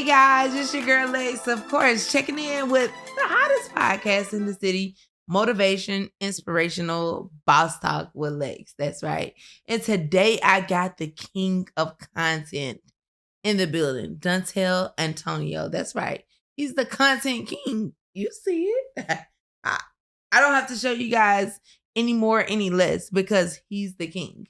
Hey guys, it's your girl Lex, of course, checking in with the hottest podcast in the city, Motivation, Inspirational Boss Talk with Lex. That's right. And today I got the king of content in the building, Donnell Antonio. That's right. He's the content king. You see it? I, I don't have to show you guys any more, any less, because he's the king.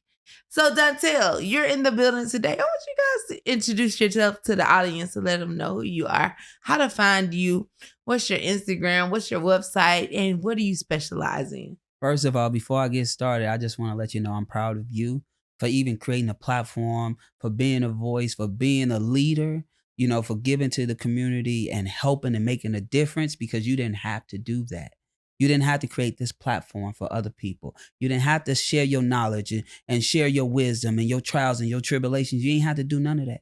So, Donnell, you're in the building today. I want you guys to introduce yourself to the audience and let them know who you are, how to find you, what's your Instagram, what's your website, and what do you specialize in? First of all, before I get started, I just want to let you know I'm proud of you for even creating a platform, for being a voice, for being a leader, for giving to the community and helping and making a difference, because you didn't have to do that. You didn't have to create this platform for other people. You didn't have to share your knowledge and share your wisdom and your trials and your tribulations. You ain't have to do none of that,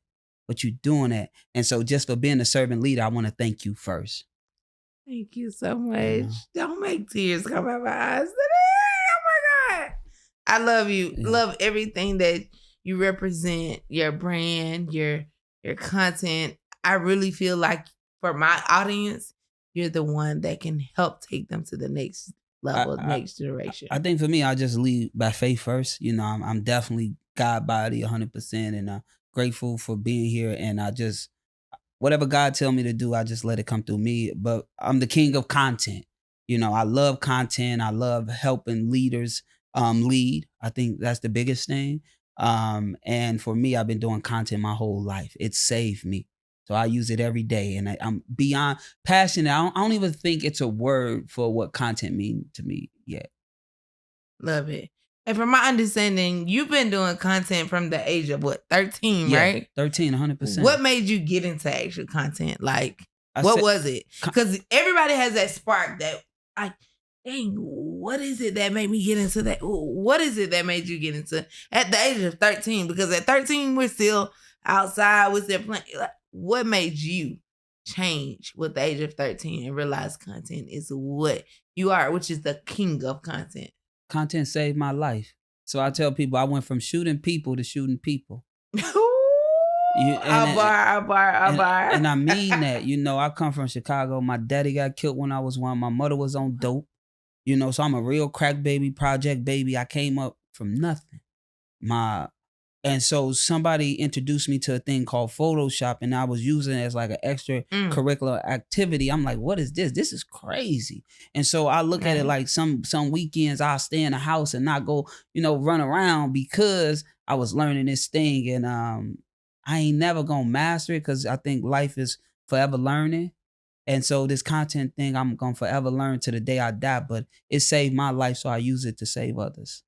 but you're doing that. And so just for being a servant leader, I want to thank you first. Thank you so much. Don't make tears come out my eyes today. Oh my God. I love you. Yeah. Love everything that you represent, your brand, your content. I really feel like for my audience, you're the one that can help take them to the next level, next generation. I think for me, I just lead by faith first. I'm definitely God body 100%, and grateful for being here. And I just, whatever God tell me to do, I just let it come through me. But I'm the king of content. I love content. I love helping leaders lead. I think that's the biggest thing. And for me, I've been doing content my whole life. It saved me. So I use it every day, and I'm beyond passionate. I don't even think it's a word for what content means to me yet. Love it. And from my understanding, you've been doing content from the age of what, 13, Yeah, right? 13, 100%. What made you get into actual content? Like, what was it? Because everybody has that spark that, like, dang, what is it that made me get into that? What is it that made you get into at the age of 13? Because at 13, we're still outside, we're still playing. Like, what made you change with the age of 13 and realize content is what you are, which is the king of content? Content saved my life. So I tell people I went from shooting people to shooting people. I bar. And I mean that. I come from Chicago. My daddy got killed when I was 1. My mother was on dope. So I'm a real crack baby, project baby. I came up from nothing. And so somebody introduced me to a thing called Photoshop, and I was using it as like an extra curricular activity. I'm like, what is this? This is crazy. And so I look at it like some weekends I'll stay in the house and not go, run around, because I was learning this thing. And I ain't never gonna master it, because I think life is forever learning. And so this content thing, I'm gonna forever learn to the day I die, but it saved my life, so I use it to save others.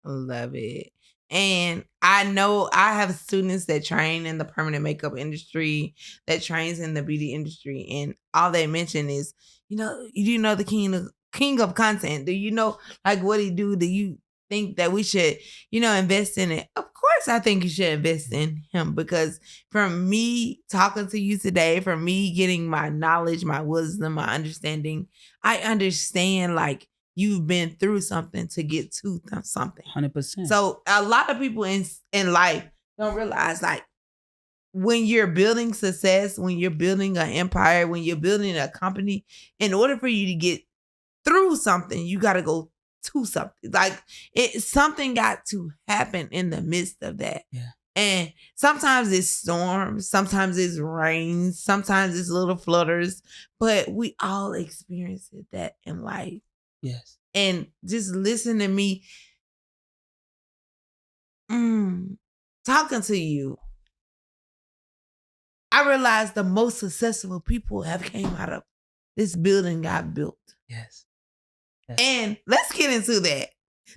Love it. And I know I have students that train in the permanent makeup industry, that trains in the beauty industry, and all they mention is, you do know the king of content. Do you know like what he do? Do you think that we should, invest in it? Of course, I think you should invest in him, because from me talking to you today, from me getting my knowledge, my wisdom, my understanding, I understand like you've been through something to get to something. 100%. So a lot of people in life don't realize, like, when you're building success, when you're building an empire, when you're building a company, in order for you to get through something, you got to go to something. Like, something got to happen in the midst of that. Yeah. And sometimes it's storms, sometimes it's rain, sometimes it's little flutters, but we all experience that in life. Yes. And just listen to me talking to you, I realized the most successful people have came out of this building got built. Yes. And let's get into that.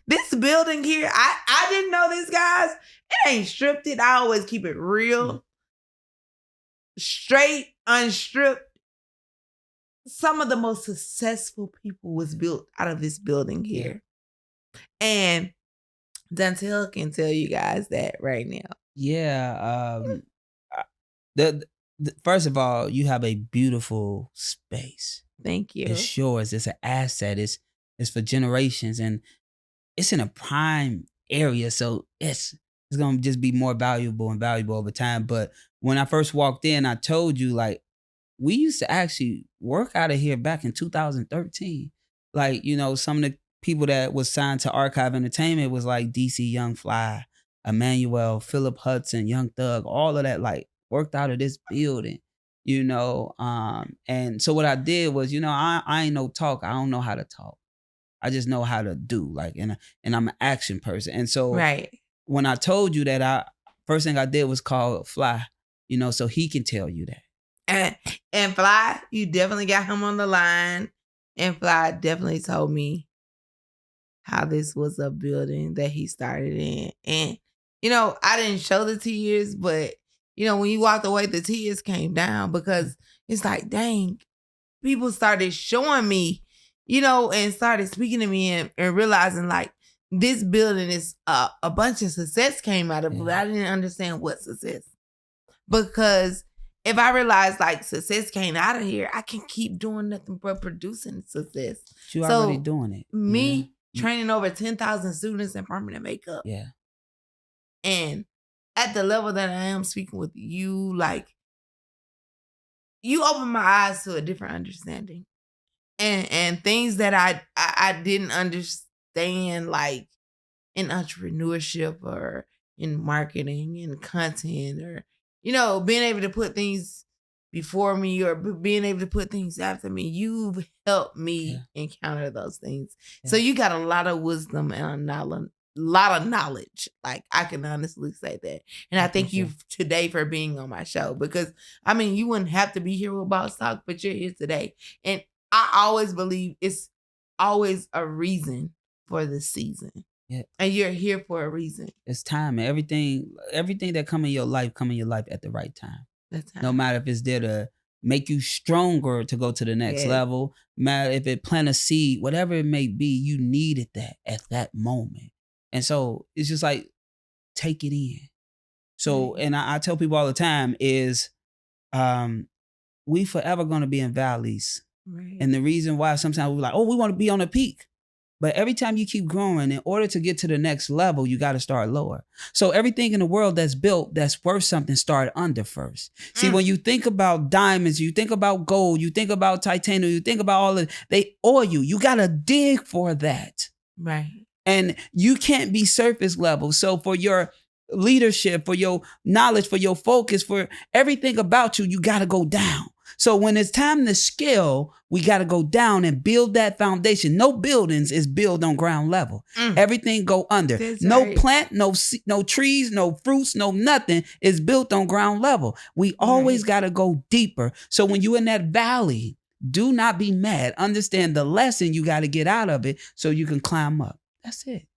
This building here, I didn't know this, guys. It ain't stripped. I always keep it real, straight, unstripped. Some of the most successful people was built out of this building here. And Donnell can tell you guys that right now. Yeah. First of all, you have a beautiful space. Thank you. It's yours. It's an asset. It's for generations, and it's in a prime area. So it's it's gonna just be more valuable and valuable over time. But when I first walked in, I told you like we used to actually work out of here back in 2013. Like, some of the people that was signed to Archive Entertainment was like DC Young Fly, Emmanuel, Philip Hudson, Young Thug, all of that like worked out of this building, and so what I did was, I ain't no talk. I don't know how to talk. I just know how to do, like, and I'm an action person. And so Right. when I told you that, first thing I did was call Fly, so he can tell you that. And Fly, you definitely got him on the line. And Fly definitely told me how this was a building that he started in. And, I didn't show the tears, but, when you walked away, the tears came down because it's like, dang, people started showing me, and started speaking to me and realizing like this building is a bunch of success came out of it. But I didn't understand what success. Because if I realize like success came out of here, I can keep doing nothing but producing success. You already doing it. Me training over 10,000 students in permanent makeup. Yeah. And at the level that I am speaking with you, like you open my eyes to a different understanding. And things that I didn't understand, like in entrepreneurship or in marketing and content, or being able to put things before me or being able to put things after me. You've helped me encounter those things. So you got a lot of wisdom and a lot of knowledge. Like I can honestly say that. And I thank you today for being on my show, because you wouldn't have to be here with Boss Talk, but you're here today. And I always believe it's always a reason for the season. Yeah. And you're here for a reason. It's time. Everything that come in your life at the right time. That's time. No matter if it's there to make you stronger to go to the next level, matter if it plant a seed, whatever it may be, you needed that at that moment. And so it's just like, take it in. So, and I tell people all the time is, we forever going to be in valleys. Right. And the reason why sometimes we're like, oh, we want to be on a peak. But every time you keep growing, in order to get to the next level, you got to start lower. So everything in the world that's built, that's worth something, start under first. See, when you think about diamonds, you think about gold, you think about titanium, you think about all of they oil you. You got to dig for that. Right. And you can't be surface level. So for your leadership, for your knowledge, for your focus, for everything about you, you got to go down. So when it's time to scale, we got to go down and build that foundation. No buildings is built on ground level. Everything go under. That's no right. Plant, no trees, no fruits, no nothing is built on ground level. We always got to go deeper. So when you're in that valley, do not be mad. Understand the lesson you got to get out of it so you can climb up. That's it.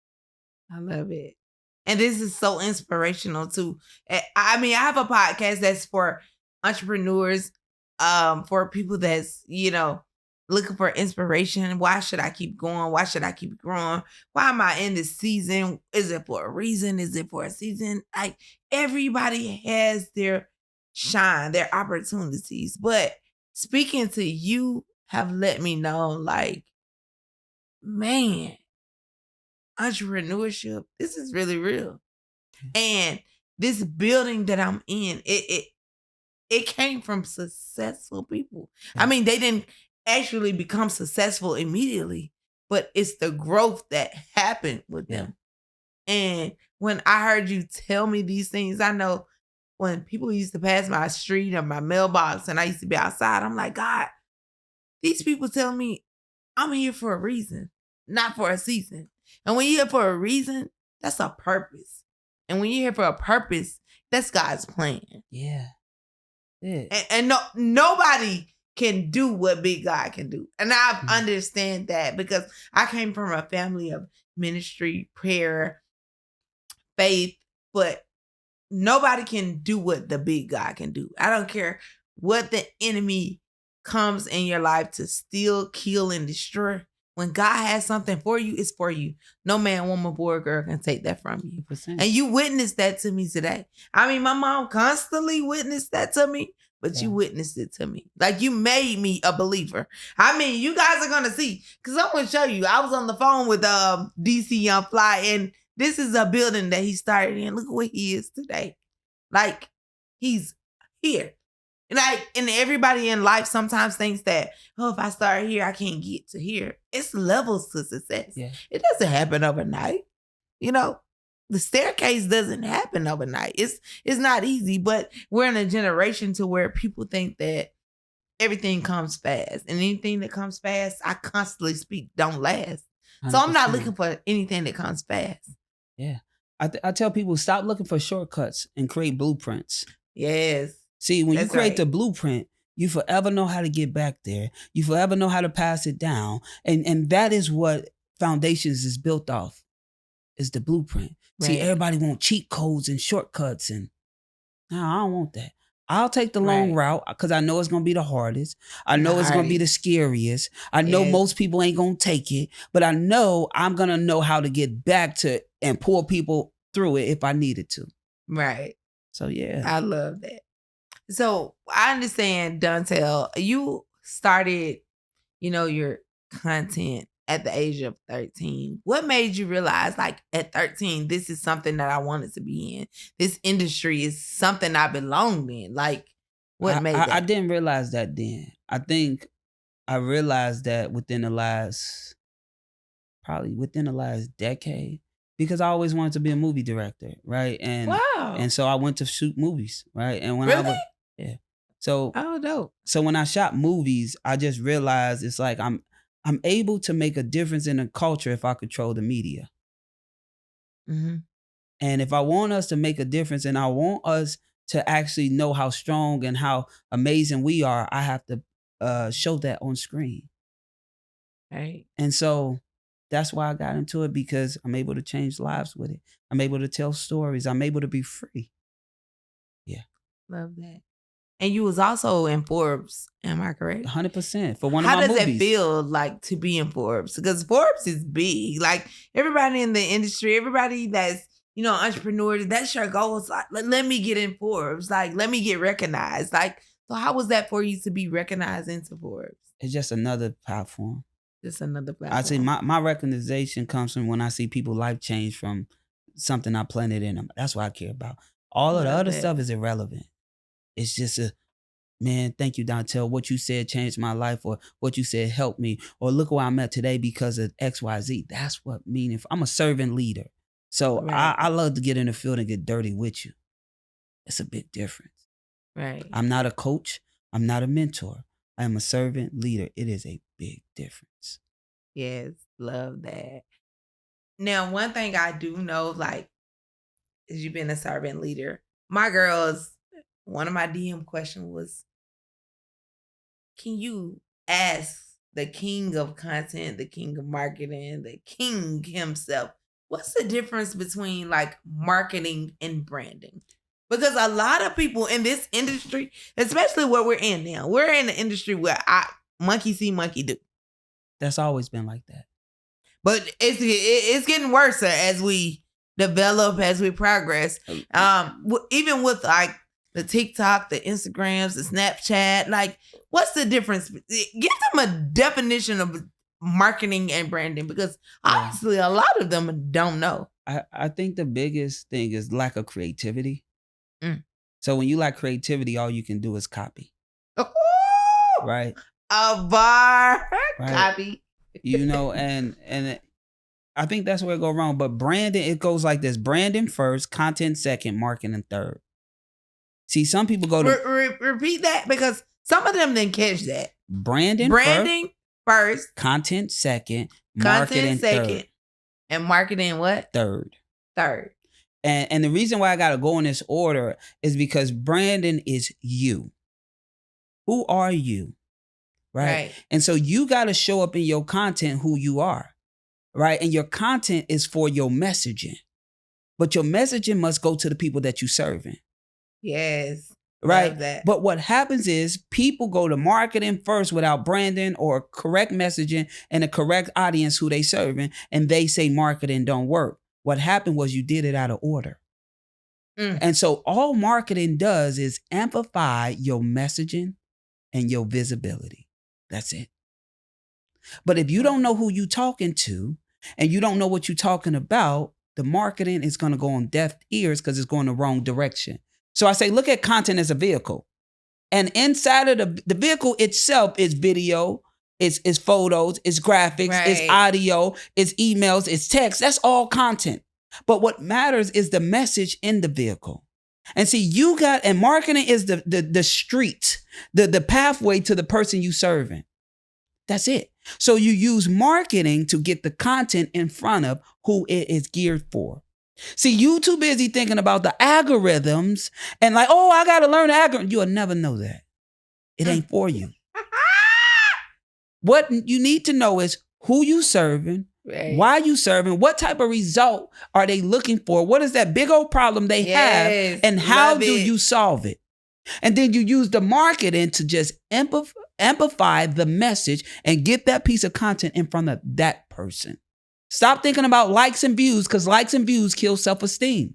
I love it. And this is so inspirational too. I have a podcast that's for entrepreneurs, for people that's, looking for inspiration. Why should I keep going? Why should I keep growing? Why am I in this season? Is it for a reason? Is it for a season? Like everybody has their shine, their opportunities. But speaking to you have let me know, like, man, entrepreneurship, this is really real. And this building that I'm in, it came from successful people. They didn't actually become successful immediately, but it's the growth that happened with them. And when I heard you tell me these things, I know when people used to pass my street or my mailbox and I used to be outside, I'm like, God, these people tell me I'm here for a reason, not for a season. And when you're here for a reason, that's a purpose. And when you're here for a purpose, that's God's plan. Yeah. And nobody can do what big God can do. And I understand that because I came from a family of ministry, prayer, faith, but nobody can do what the big God can do. I don't care what the enemy comes in your life to steal, kill, and destroy. When God has something for you, it's for you. No man, woman, boy, or girl can take that from you. 100%. And you witnessed that to me today. My mom constantly witnessed that to me, but you witnessed it to me. Like you made me a believer. You guys are going to see, because I'm going to show you. I was on the phone with DC Young Fly, and This is a building that he started in. Look where he is today. Like, he's here. Like, and everybody in life sometimes thinks that, oh, if I start here, I can't get to here. It's levels to success. Yeah. It doesn't happen overnight. You know, the staircase doesn't happen overnight. It's not easy, but we're in a generation to where people think that everything comes fast. And anything that comes fast, I constantly speak, don't last. So I'm not 100%. looking for anything that comes fast. Yeah. I tell people, stop looking for shortcuts and create blueprints. Yes. See, when you That's create right. the blueprint, you forever know how to get back there. You forever know how to pass it down. And that is what foundations is built off, is the blueprint. See, Right. everybody want cheat codes and shortcuts, and no, I don't want that. I'll take the long Right. route because I know it's going to be the hardest. I The know it's going to be the hardest. scariest. I know Yes. most people ain't going to take it, but I know I'm going to know how to get back to and pull people through it if I needed to. Right. So, yeah. I love that. So I understand, Donnell, you started, your content at the age of 13. What made you realize, like, at 13, this is something that I wanted to be in? This industry is something I belonged in. Like, what made that? I didn't realize that then. I think I realized that within the last decade, because I always wanted to be a movie director, right? And Wow. and so I went to shoot movies, right? And when Really? yeah. So Oh, dope. so when I shot movies, I just realized it's like I'm able to make a difference in the culture if I control the media. Mm-hmm. And if I want us to make a difference and I want us to actually know how strong and how amazing we are, I have to show that on screen. Right. And so that's why I got into it, because I'm able to change lives with it. I'm able to tell stories. I'm able to be free. Yeah. Love that. And you was also in Forbes, am I correct? 100% for one How of my does movies. it feel like to be in Forbes? Because Forbes is big. Like, everybody in the industry, everybody that's, entrepreneurs, that's your goal. It's like, let me get in Forbes. Like, let me get recognized. Like, so how was that for you to be recognized into Forbes? It's just another platform. Just another platform. I say my recognition comes from when I see people's life change from something I planted in them. That's what I care about. All of the Love other that. stuff is irrelevant. It's just man, thank you, Donnell. What you said changed my life, or what you said helped me, or look where I'm at today because of XYZ. That's what meaningful. I'm a servant leader. So Right. I love to get in the field and get dirty with you. It's a big difference. Right. I'm not a coach. I'm not a mentor. I am a servant leader. It is a big difference. Yes. Love that. Now, one thing I do know, like, is you being a servant leader. My girls, one of my DM questions was, can you ask the king of content, the king of marketing, the king himself, what's the difference between, like, marketing and branding? Because a lot of people in this industry, especially where we're in now, we're in an industry where monkey see, monkey do. That's always been like that. But it's getting worse as we develop, as we progress. Even with, like, the TikTok, the Instagrams, the Snapchat, like, what's the difference? Give them a definition of marketing and branding, because honestly, a lot of them don't know. I think the biggest thing is lack of creativity. Mm. So when you lack creativity, all you can do is copy. Ooh, Right? a bar Right. copy. And I think that's where it go wrong. But branding, it goes like this: branding first, content second, marketing third. See, some people go to Repeat that, because some of them didn't catch that. branding first, content second, marketing content second, and marketing what? third. Third. And the reason why I got to go in this order is because branding is you. Who are you? Right? And so you got to show up in your content who you are. Right? And your content is for your messaging. But your messaging must go to the people that you're serving. Yes. Right? Love that. But what happens is people go to marketing first without branding or correct messaging and a correct audience who they serving, and they say marketing don't work. What happened was you did it out of order. And so all marketing does is amplify your messaging and your visibility. That's it. But if you don't know who you talking to and you don't know what you're talking about, the marketing is going to go on deaf ears because it's going the wrong direction. So I say, look at content as a vehicle. And inside of the vehicle itself is video, it's photos, it's graphics, it's audio, it's emails, it's text. That's all content. But what matters is the message in the vehicle. And see, and marketing is the street, the pathway to the person you serving. That's it. So you use marketing to get the content in front of who it is geared for. See, you too busy thinking about the algorithms and like, oh, I got to learn the algorithm. You'll never know that. It ain't for you. What you need to know is who you serving, why you serving, what type of result are they looking for? What is that big old problem they have, and how do you solve it? And then you use the marketing to just amplify the message and get that piece of content in front of that person. Stop thinking about likes and views, because likes and views kill self-esteem.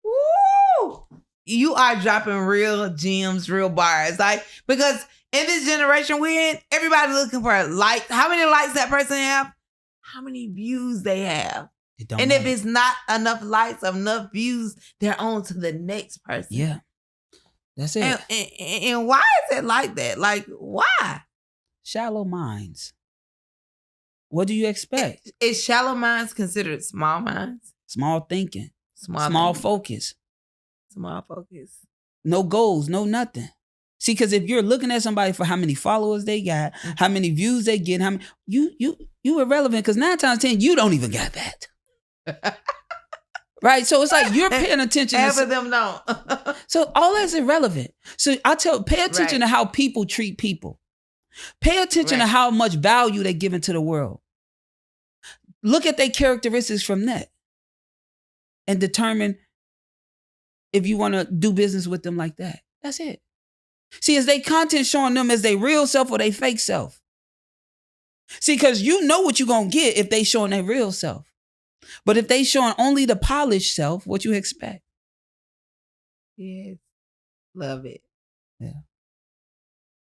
Woo! You are dropping real gems, real bars. Like, because in this generation we're in, everybody's looking for a like. How many likes that person have? How many views they have? And matter. If it's not enough likes, enough views, they're on to the next person. Yeah. That's it. And why is it like that? Like, why? Shallow minds. What do you expect? Is shallow minds considered small minds? Small thinking. Small focus. Small focus. No goals, no nothing. See, because if you're looking at somebody for how many followers they got, how many views they get, how many, you irrelevant, because 9 times 10, you don't even got that. Right? So it's like you're paying attention. Half of them don't. So all that's irrelevant. So pay attention to how people treat people. Pay attention to how much value they give into the world. Look at their characteristics from that and determine if you want to do business with them like that. That's it. See, is they content showing them as their real self or their fake self? See, because you know what you're going to get if they showing their real self. But if they showing only the polished self, what you expect? Yes. Love it. Yeah.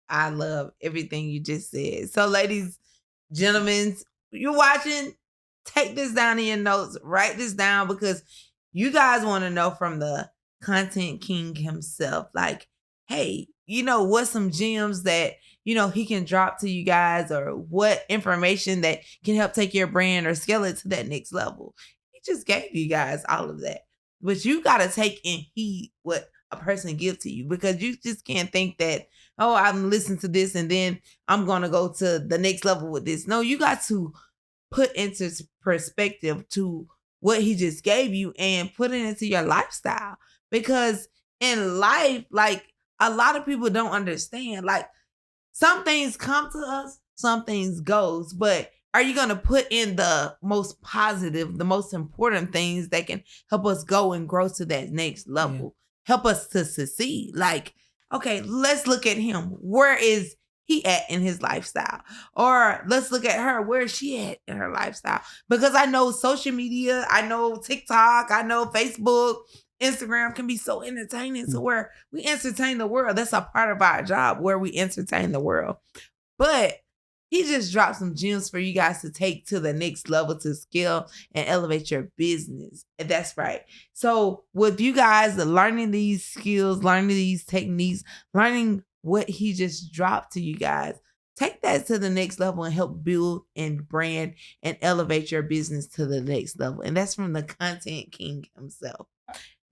I love everything you just said. So, ladies, gentlemen, you're watching, take this down in your notes. Write this down, because you guys want to know from the content king himself. Like, hey, what's some gems that, he can drop to you guys, or what information that can help take your brand or scale it to that next level. He just gave you guys all of that. But you got to take and heed what a person gives to you, because you just can't think that, oh, I'm listening to this and then I'm going to go to the next level with this. No, you got to put into perspective to what he just gave you and put it into your lifestyle. Because in life, like, a lot of people don't understand, like, some things come to us, some things goes, but are you going to put in the most positive, the most important things that can help us go and grow to that next level, help us to succeed? Like, okay, let's look at him. Where is he at in his lifestyle? Or let's look at her. Where is she at in her lifestyle? Because I know social media, I know TikTok, I know Facebook, Instagram can be so entertaining to where we entertain the world. That's a part of our job, where we entertain the world. But he just dropped some gems for you guys to take to the next level, to scale and elevate your business. And that's right. So with you guys learning these skills, learning these techniques, learning what he just dropped to you guys, take that to the next level and help build and brand and elevate your business to the next level. And that's from the content king himself.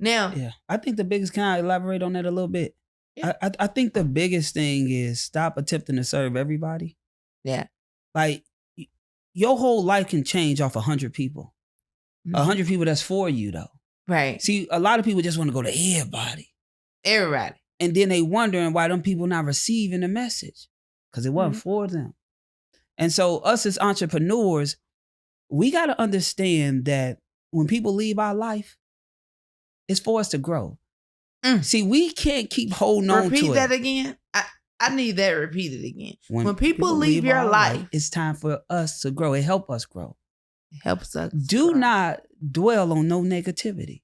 Now, I think the biggest, can I elaborate on that a little bit? Yeah. I think the biggest thing is stop attempting to serve everybody. Yeah. Like, your whole life can change off 100 people. 100 people that's for you, though. Right. See, a lot of people just want to go to everybody. Everybody. And then they wondering why them people not receiving the message, because it wasn't for them. And so us as entrepreneurs, we got to understand that when people leave our life, it's for us to grow. See, we can't keep holding on to it. Repeat that again. I need that repeated again. When people leave your life, it's time for us to grow. It helps us grow. It helps us. Do not dwell on no negativity.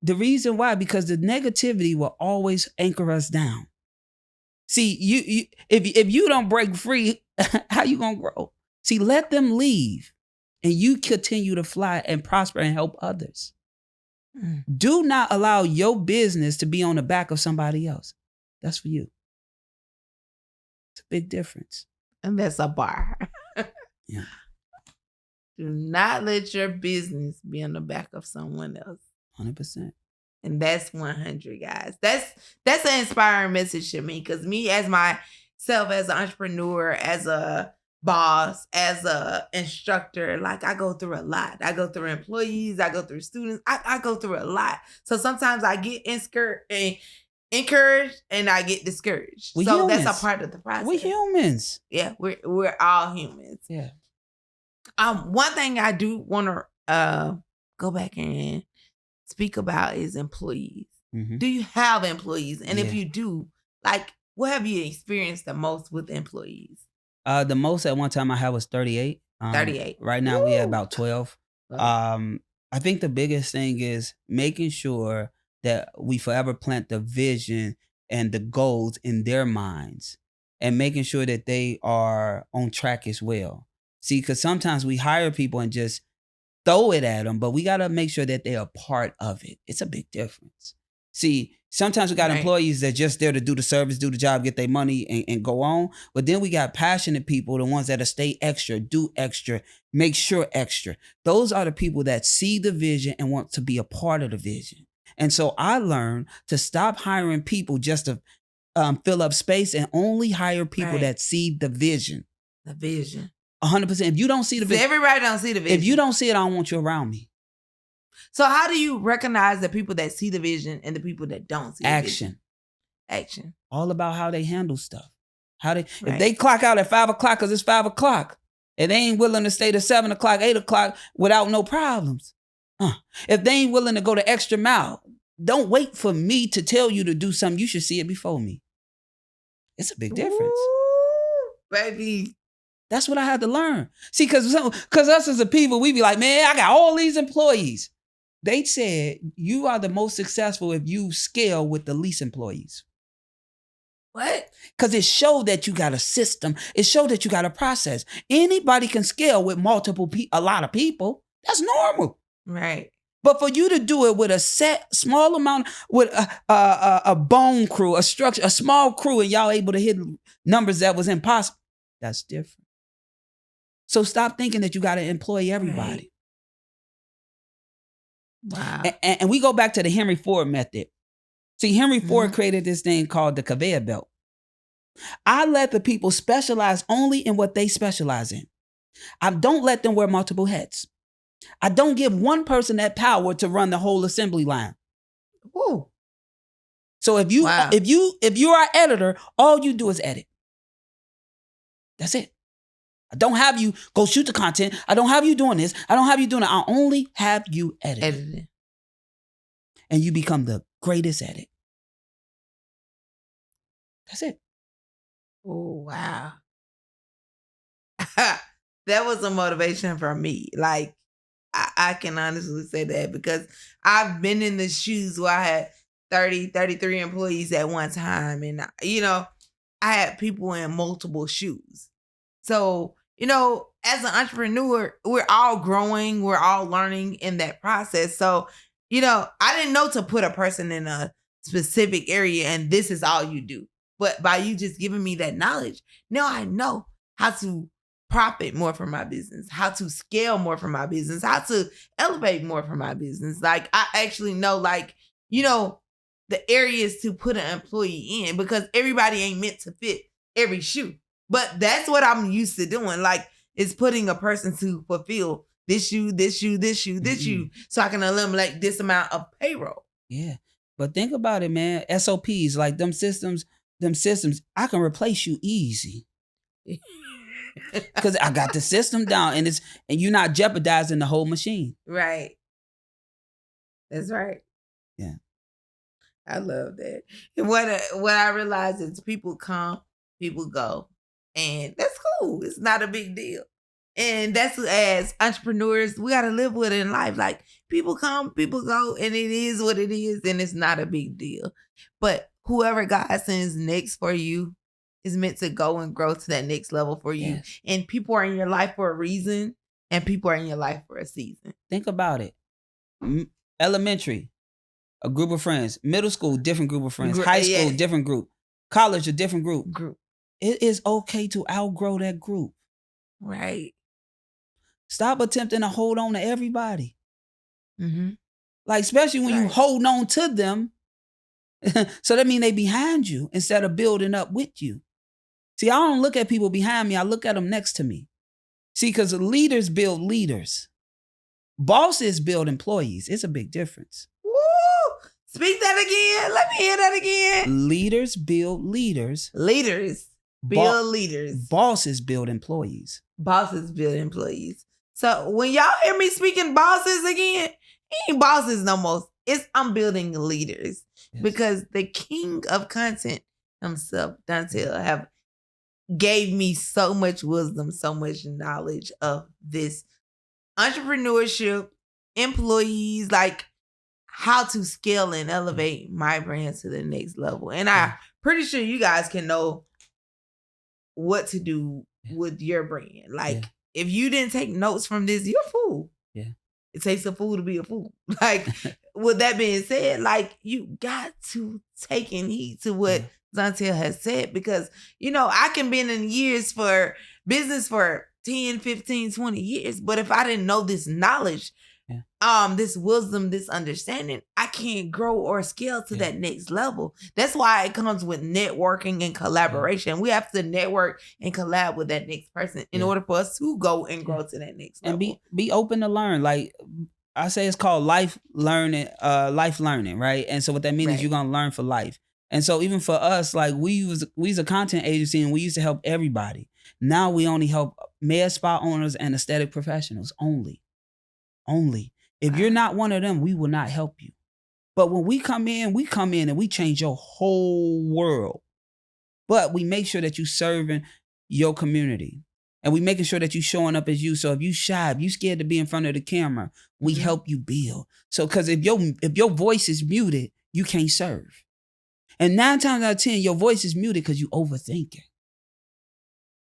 The reason why, because the negativity will always anchor us down. See, if you don't break free, how you gonna grow? See, let them leave. and you continue to fly and prosper and help others. Mm. Do not allow your business to be on the back of somebody else. That's for you. It's a big difference. And that's a bar. Yeah. Do not let your business be on the back of someone else. 100%. And that's 100, guys. That's an inspiring message to me, because me as myself, as an entrepreneur, as a boss, as a instructor, like I go through a lot. I go through employees, I go through students, I go through a lot. So sometimes I get encouraged and I get discouraged. We so humans. that's a part of the process. We humans. Yeah, we're all humans. Yeah. One thing I do want to go back and speak about is employees. Mm-hmm. Do you have employees? And if Yeah. you do, like, what have you experienced the most with employees? The most at one time I had was 38. 38. Right now we have about 12. Okay. I think the biggest thing is making sure that we forever plant the vision and the goals in their minds, and making sure that they are on track as well. See, because sometimes we hire people and just throw it at them, but we got to make sure that they are part of it. It's a big difference. See, sometimes we got employees that just there to do the service, do the job, get their money, and go on. But then we got passionate people, the ones that'll stay extra, do extra, make sure extra. Those are the people that see the vision and want to be a part of the vision. And so I learned to stop hiring people just to fill up space, and only hire people that see the vision. The vision. 100%. If you don't see the vision, everybody don't see the vision. If you don't see it, I don't want you around me. So how do you recognize the people that see the vision and the people that don't see the vision? Action. All about how they handle stuff. If they clock out at 5 o'clock because it's 5 o'clock, and they ain't willing to stay to 7 o'clock, 8 o'clock without no problems. If they ain't willing to go the extra mile, don't wait for me to tell you to do something. You should see it before me. It's a big difference. Ooh, baby. That's what I had to learn. See, because us as a people, we be like, man, I got all these employees. They said you are the most successful if you scale with the least employees. What? Because it showed that you got a system. It showed that you got a process. Anybody can scale with a lot of people. That's normal. Right. But for you to do it with a set small amount, with a bone crew, a structure, a small crew, and y'all able to hit numbers that was impossible, that's different. So stop thinking that you got to employ everybody. Right. Wow. And we go back to the Henry Ford method. See, Henry Ford created this thing called the conveyor belt. I let the people specialize only in what they specialize in. I don't let them wear multiple hats. I don't give one person that power to run the whole assembly line. Woo. So if you are an editor, all you do is edit. That's it. I don't have you go shoot the content. I don't have you doing this. I don't have you doing it. I only have you editing. And you become the greatest at it. That's it. Oh, wow. That was a motivation for me. Like, I can honestly say that, because I've been in the shoes where I had 30, 33 employees at one time. And, I had people in multiple shoes. So, as an entrepreneur, we're all growing. We're all learning in that process. So, I didn't know to put a person in a specific area and this is all you do. But by you just giving me that knowledge, now I know how to profit more from my business, how to scale more from my business, how to elevate more from my business. Like, I actually know, the areas to put an employee in, because everybody ain't meant to fit every shoe. But that's what I'm used to doing. Like, is putting a person to fulfill this shoe, this shoe, this shoe, this shoe, so I can eliminate this amount of payroll. Yeah. But think about it, man. SOPs, like them systems, I can replace you easy. Because I got the system down, and you're not jeopardizing the whole machine. Right. That's right. Yeah. I love that. And what I realize is people come, people go. And that's cool. It's not a big deal. And that's, as entrepreneurs, we got to live with it in life. Like, people come, people go, and it is what it is, and it's not a big deal. But whoever God sends next for you is meant to go and grow to that next level for you. Yes. And people are in your life for a reason. and people are in your life for a season. Think about it. Elementary, a group of friends. Middle school, different group of friends. High school, different group. College, a different group. It is okay to outgrow that group. Right. Stop attempting to hold on to everybody. Mm-hmm. Like, especially when you hold on to them. So that means they behind you instead of building up with you. See, I don't look at people behind me. I look at them next to me. See, because leaders build leaders. Bosses build employees. It's a big difference. Woo! Speak that again. Let me hear that again. Leaders build leaders. Leaders build leaders. Bosses build employees. Bosses build employees. So when y'all hear me speaking bosses again, it ain't bosses no more. I'm building leaders. Yes. Because the king of content himself, Donnell, have gave me so much wisdom, so much knowledge of this entrepreneurship, employees, like how to scale and elevate my brand to the next level. And I'm pretty sure you guys can know what to do with your brand. Like, if you didn't take notes from this, you're a fool. Yeah. It takes a fool to be a fool. Like, with that being said, like, you got to take in heed to what Donnell has said, because, I can be in years for business for 10, 15, 20 years. But if I didn't know this knowledge, this wisdom, this understanding, I can't grow or scale to that next level. That's why it comes with networking and collaboration. We have to network and collab with that next person in order for us to go and grow to that next level. And be open to learn. Like I say, it's called life learning, right? And so what that means is you're gonna learn for life. And so even for us, like we was a content agency and we used to help everybody. Now we only help med spa owners and aesthetic professionals only. If you're not one of them, we will not help you. But when we come in and we change your whole world. But we make sure that you serving your community. And we making sure that you showing up as you. So if you shy, if you scared to be in front of the camera, we help you build. So because if your voice is muted, you can't serve. And 9 times out of 10, your voice is muted because you overthinking.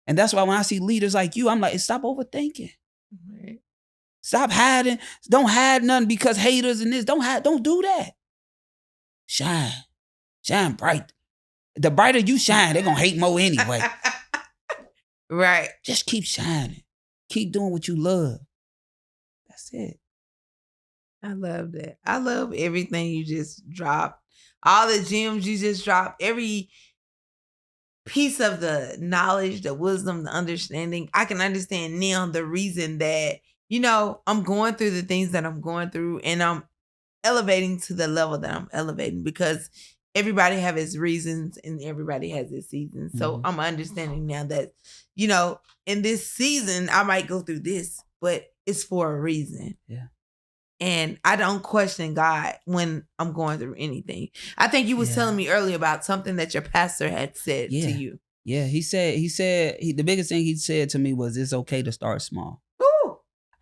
And that's why when I see leaders like you, I'm like, stop overthinking. Right. Stop hiding. Don't hide nothing because haters and this. Don't do that. Shine. Shine bright. The brighter you shine, they're going to hate more anyway. Right. Just keep shining. Keep doing what you love. That's it. I love that. I love everything you just dropped. All the gems you just dropped. Every piece of the knowledge, the wisdom, the understanding. I can understand now the reason that, I'm going through the things that I'm going through, and I'm elevating to the level that I'm elevating, because everybody have its reasons and everybody has its seasons. So I'm understanding now that, in this season, I might go through this, but it's for a reason. Yeah. And I don't question God when I'm going through anything. I think you was telling me earlier about something that your pastor had said to you. Yeah, he said the biggest thing he said to me was, it's okay to start small. Ooh.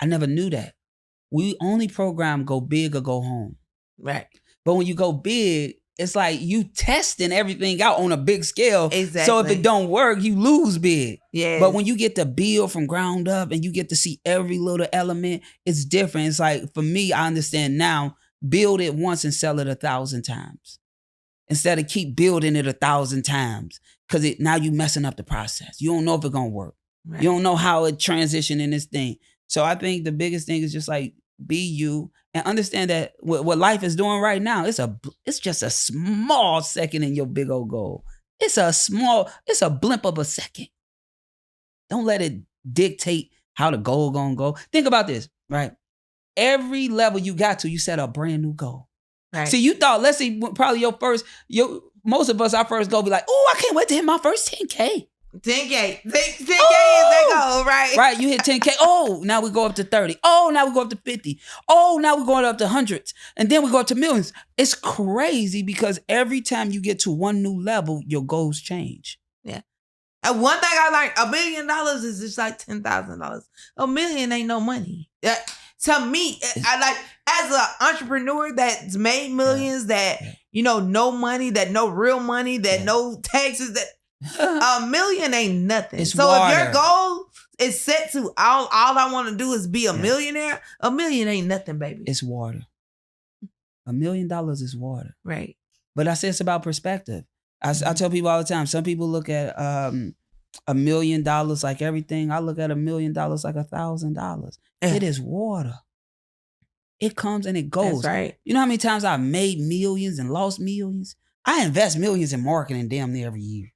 I never knew that. We only program go big or go home. Right. But when you go big, it's like you testing everything out on a big scale. Exactly. So if it don't work, you lose big. Yeah. But when you get to build from ground up and you get to see every little element, it's different. It's like, for me, I understand now, build it once and sell it 1,000 times. Instead of keep building it 1,000 times. Because now you messing up the process. You don't know if it's going to work. Right. You don't know how it transition in this thing. So I think the biggest thing is just like, be you and understand that what life is doing right now, it's just a small second in your big old goal. It's a blimp of a second. Don't let it dictate how the goal gonna go. Think about this, right? Every level you got to, you set a brand new goal. Right. See, you thought, let's see, probably most of us, our first goal be like, oh, I can't wait to hit my first 10K. 10K. 10K is that goal, right? Right, you hit 10K. Oh, now we go up to 30. Oh, now we go up to 50. Oh, now we're going up to hundreds. And then we go up to millions. It's crazy because every time you get to one new level, your goals change. Yeah. And one thing I like, $1 million is just like $10,000. $1 million ain't no money. To me, I like, as an entrepreneur that's made millions, no money, that no real money, that no taxes, that $1 million ain't nothing. It's so water. if your goal It's set to all I want to do is be a millionaire. A million ain't nothing, baby. It's water. $1 million is water. Right. But I say it's about perspective. I tell people all the time, some people look at $1 million like everything. I look at $1 million like $1,000. It is water. It comes and it goes. That's right. You know how many times I've made millions and lost millions? I invest millions in marketing damn near every year.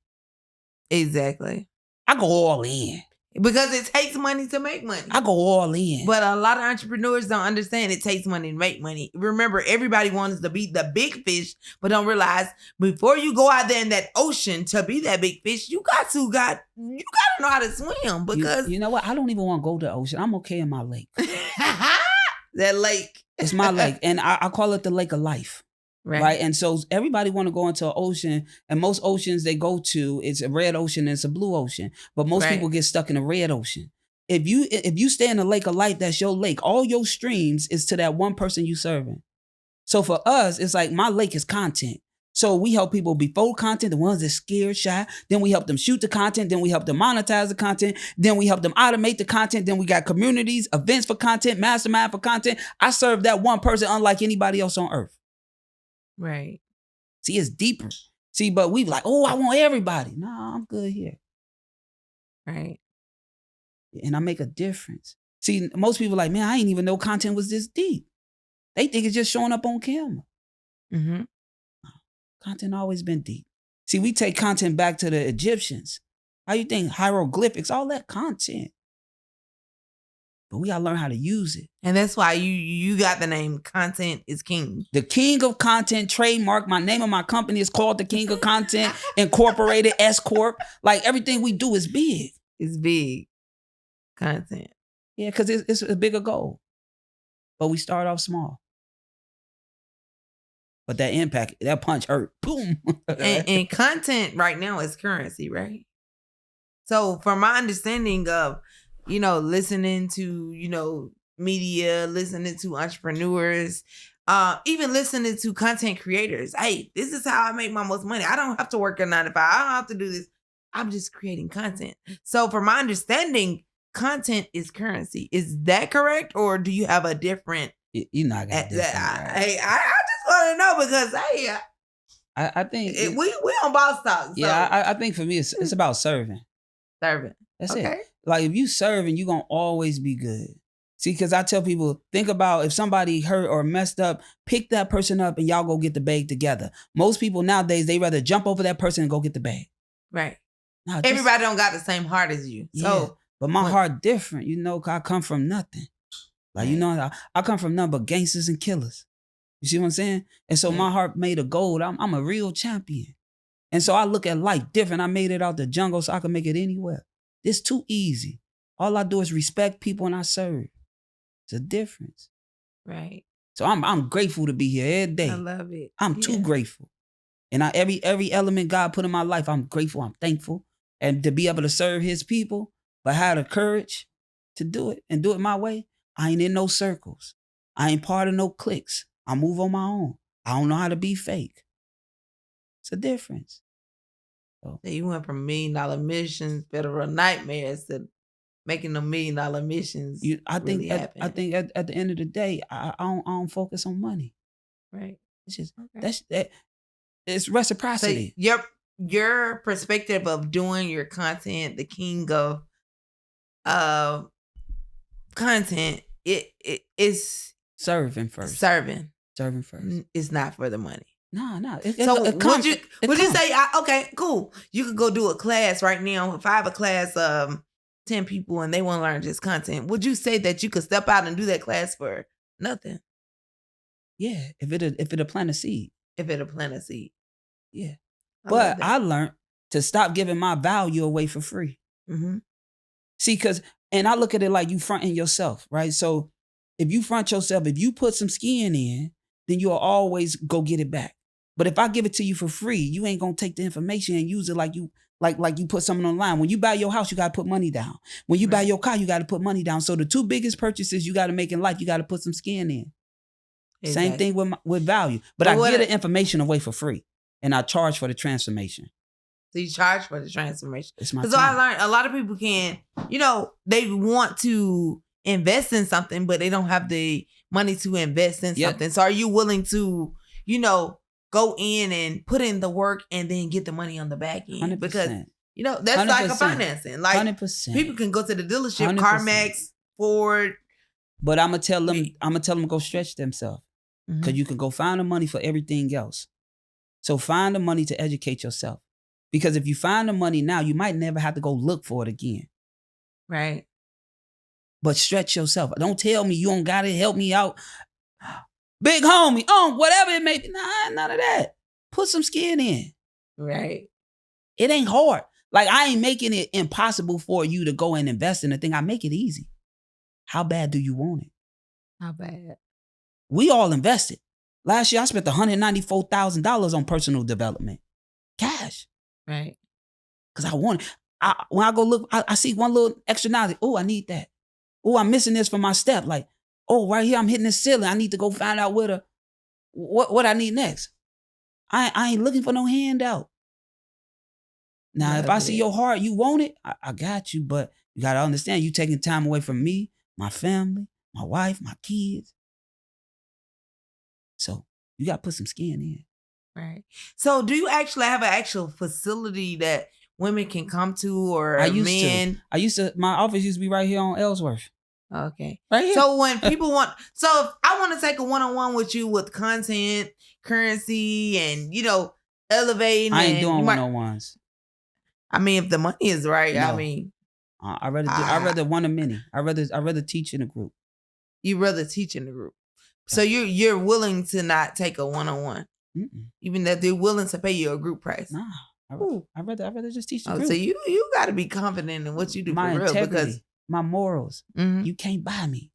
Exactly. I go all in. Because it takes money to make money. I go all in. But a lot of entrepreneurs don't understand it takes money to make money. Remember, everybody wants to be the big fish, but don't realize before you go out there in that ocean to be that big fish, you got to know how to swim. Because you know what? I don't even want to go to the ocean. I'm okay in my lake. That lake. It's my lake. And I call it the lake of life. Right. And so everybody want to go into an ocean, and most oceans they go to, it's a red ocean and it's a blue ocean. But most people get stuck in the red ocean. If you stay in the lake of life, that's your lake. All your streams is to that one person you serving. So for us, it's like my lake is content. So we help people before content, the ones that scared, shy. Then we help them shoot the content. Then we help them monetize the content. Then we help them automate the content. Then we got communities, events for content, mastermind for content. I serve that one person unlike anybody else on earth. Right. See, it's deeper. See, but we like, oh, I want everybody. No, I'm good here. Right. And I make a difference. See, most people like, man, I didn't even know content was this deep. They think it's just showing up on camera. Mm-hmm. Content always been deep. See, we take content back to the Egyptians. How you think hieroglyphics, all that content. But we gotta learn how to use it. And that's why you got the name Content is King. The King of Content trademark. My name of my company is called the King of Content Incorporated S Corp. Like everything we do is big. It's big. Content. Yeah, because it's a bigger goal. But we start off small. But that impact, that punch hurt. Boom. and content right now is currency, right? So from my understanding of, listening to, media, listening to entrepreneurs, even listening to content creators. Hey, this is how I make my most money. I don't have to work a 9 to 5. I don't have to do this. I'm just creating content. So from my understanding, content is currency. Is that correct? Or do you have a different? You're not going to do that. Hey, I just want to know because, hey, I think we on Boss Talk. So. Yeah, I think for me, it's about serving. Serving. That's it. Like if you serving, you're going to always be good. See, because I tell people, think about if somebody hurt or messed up, pick that person up and y'all go get the bag together. Most people nowadays, they rather jump over that person and go get the bag. Right. Now, everybody don't got the same heart as you. Yeah, so, but my heart different, cause I come from nothing. Like, I come from nothing but gangsters and killers. You see what I'm saying? And so my heart made of gold. I'm a real champion. And so I look at life different. I made it out the jungle so I can make it anywhere. It's too easy. All I do is respect people and I serve. It's a difference. Right. So I'm grateful to be here every day. I love it. I'm too grateful. And every element God put in my life, I'm grateful. I'm thankful. And to be able to serve his people, but have the courage to do it and do it my way. I ain't in no circles. I ain't part of no cliques. I move on my own. I don't know how to be fake. It's a difference. So you went from $1 million missions, federal nightmares to making them $1 million missions. I think at the end of the day, I don't focus on money. Right. It's just it's reciprocity. So your perspective of doing your content, the king of content, it is serving first. Serving first. It's not for the money. No. Would you say, okay, cool. You could go do a class right now. If I have a class of 10 people and they want to learn just content, would you say that you could step out and do that class for nothing? Yeah, if it'll plant a seed. If it'll plant a seed. Yeah. But I learned to stop giving my value away for free. Mm-hmm. See, and I look at it like you fronting yourself, right? So if you front yourself, if you put some skin in, then you'll always go get it back. But if I give it to you for free, you ain't gonna take the information and use it like you put something online. When you buy your house, you gotta put money down. When you buy your car, you gotta put money down. So the two biggest purchases you gotta make in life, you gotta put some skin in. Exactly. Same thing with value. But I give the information away for free, and I charge for the transformation. So you charge for the transformation. It's my Because time. I learned a lot of people can, they want to invest in something, but they don't have the money to invest in something. So are you willing to, go in and put in the work and then get the money on the back end? 100%. Because, that's 100%. like a financing. Like 100%. people can go to the dealership, 100%. CarMax, Ford. But I'm gonna tell them to go stretch themselves. Because Mhm. you can go find the money for everything else. So find the money to educate yourself. Because if you find the money now, you might never have to go look for it again. Right. But stretch yourself. Don't tell me you don't gotta help me out. Big homie, whatever it may be. Nah, none of that. Put some skin in. Right. It ain't hard. Like, I ain't making it impossible for you to go and invest in a thing. I make it easy. How bad do you want it? How bad? We all invested. Last year, I spent $194,000 on personal development. Cash. Right. Because I want it. When I go look, I see one little extra knowledge. Oh, I need that. Oh, I'm missing this for my step. Like, oh, right here, I'm hitting the ceiling. I need to go find out what I need next. I ain't looking for no handout. Now, if I see your heart, you want it, I got you. But you got to understand, you taking time away from me, my family, my wife, my kids. So you got to put some skin in. Right. So do you actually have an actual facility that women can come to, or men? I used to, my office used to be right here on Ellsworth. Okay. Right here. So when people so if I want to take a one-on-one with you with content, currency, and, elevating. I ain't doing one-on-ones. I mean, if the money is right, No. I mean. I'd rather one-to-many. I'd rather teach in a group. You rather teach in the group. So you're willing to not take a one-on-one, even that they're willing to pay you a group price. Nah, I'd rather just teach the group. So you got to be confident in what you do my for real, integrity, because my morals. Mhm. You can't buy me.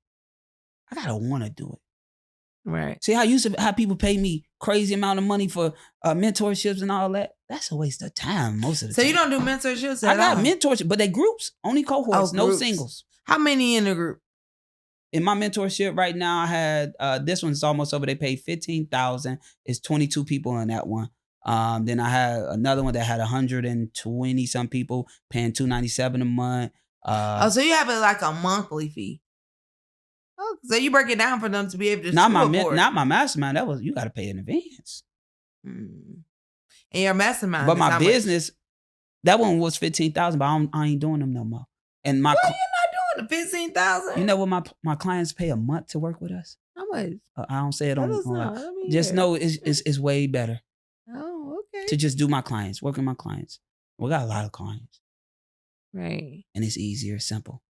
I gotta want to do it. Right. See how how people pay me crazy amount of money for mentorships and all that. That's a waste of time most of the time. So you don't do mentorships? I got mentorship, but they groups, only cohorts, no groups. singles. How many in the group? In my mentorship right now, I had this one's almost over. They paid $15,000. It's 22 people in that one. Then I had another one that had 120 some people paying $297 a month. So you have it like a monthly fee. Oh, so you break it down for them to be able to not my mastermind. That was, you got to pay in advance. And your mastermind, but my business, that one was $15,000. But I ain't doing them no more. And my you're not doing the $15,000. You know what my clients pay a month to work with us? How much? I don't say it on. Just know it's way better. Oh, okay. To just do my clients, work with my clients. We got a lot of clients. Right. And it's easier, simple.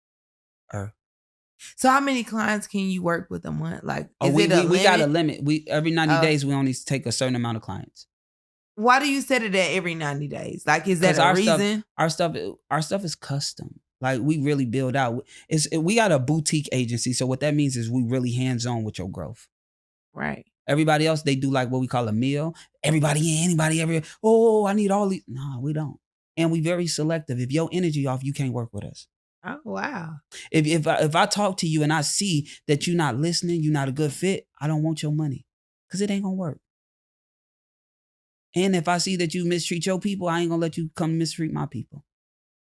So how many clients can you work with a month? Like, we got a limit. Every 90 days we only take a certain amount of clients. Why do you set it at every 90 days? Like, is that a reason? Our stuff is custom. Like, we really build out. We got a boutique agency. So what that means is we really hands-on with your growth. Right. Everybody else, they do like what we call a meal. Everybody in, anybody, every. Oh, I need all these. No, we don't. And we very selective. If your energy off, you can't work with us. Oh, wow. If I talk to you and I see that you're not listening, you're not a good fit, I don't want your money. Because it ain't going to work. And if I see that you mistreat your people, I ain't going to let you come mistreat my people.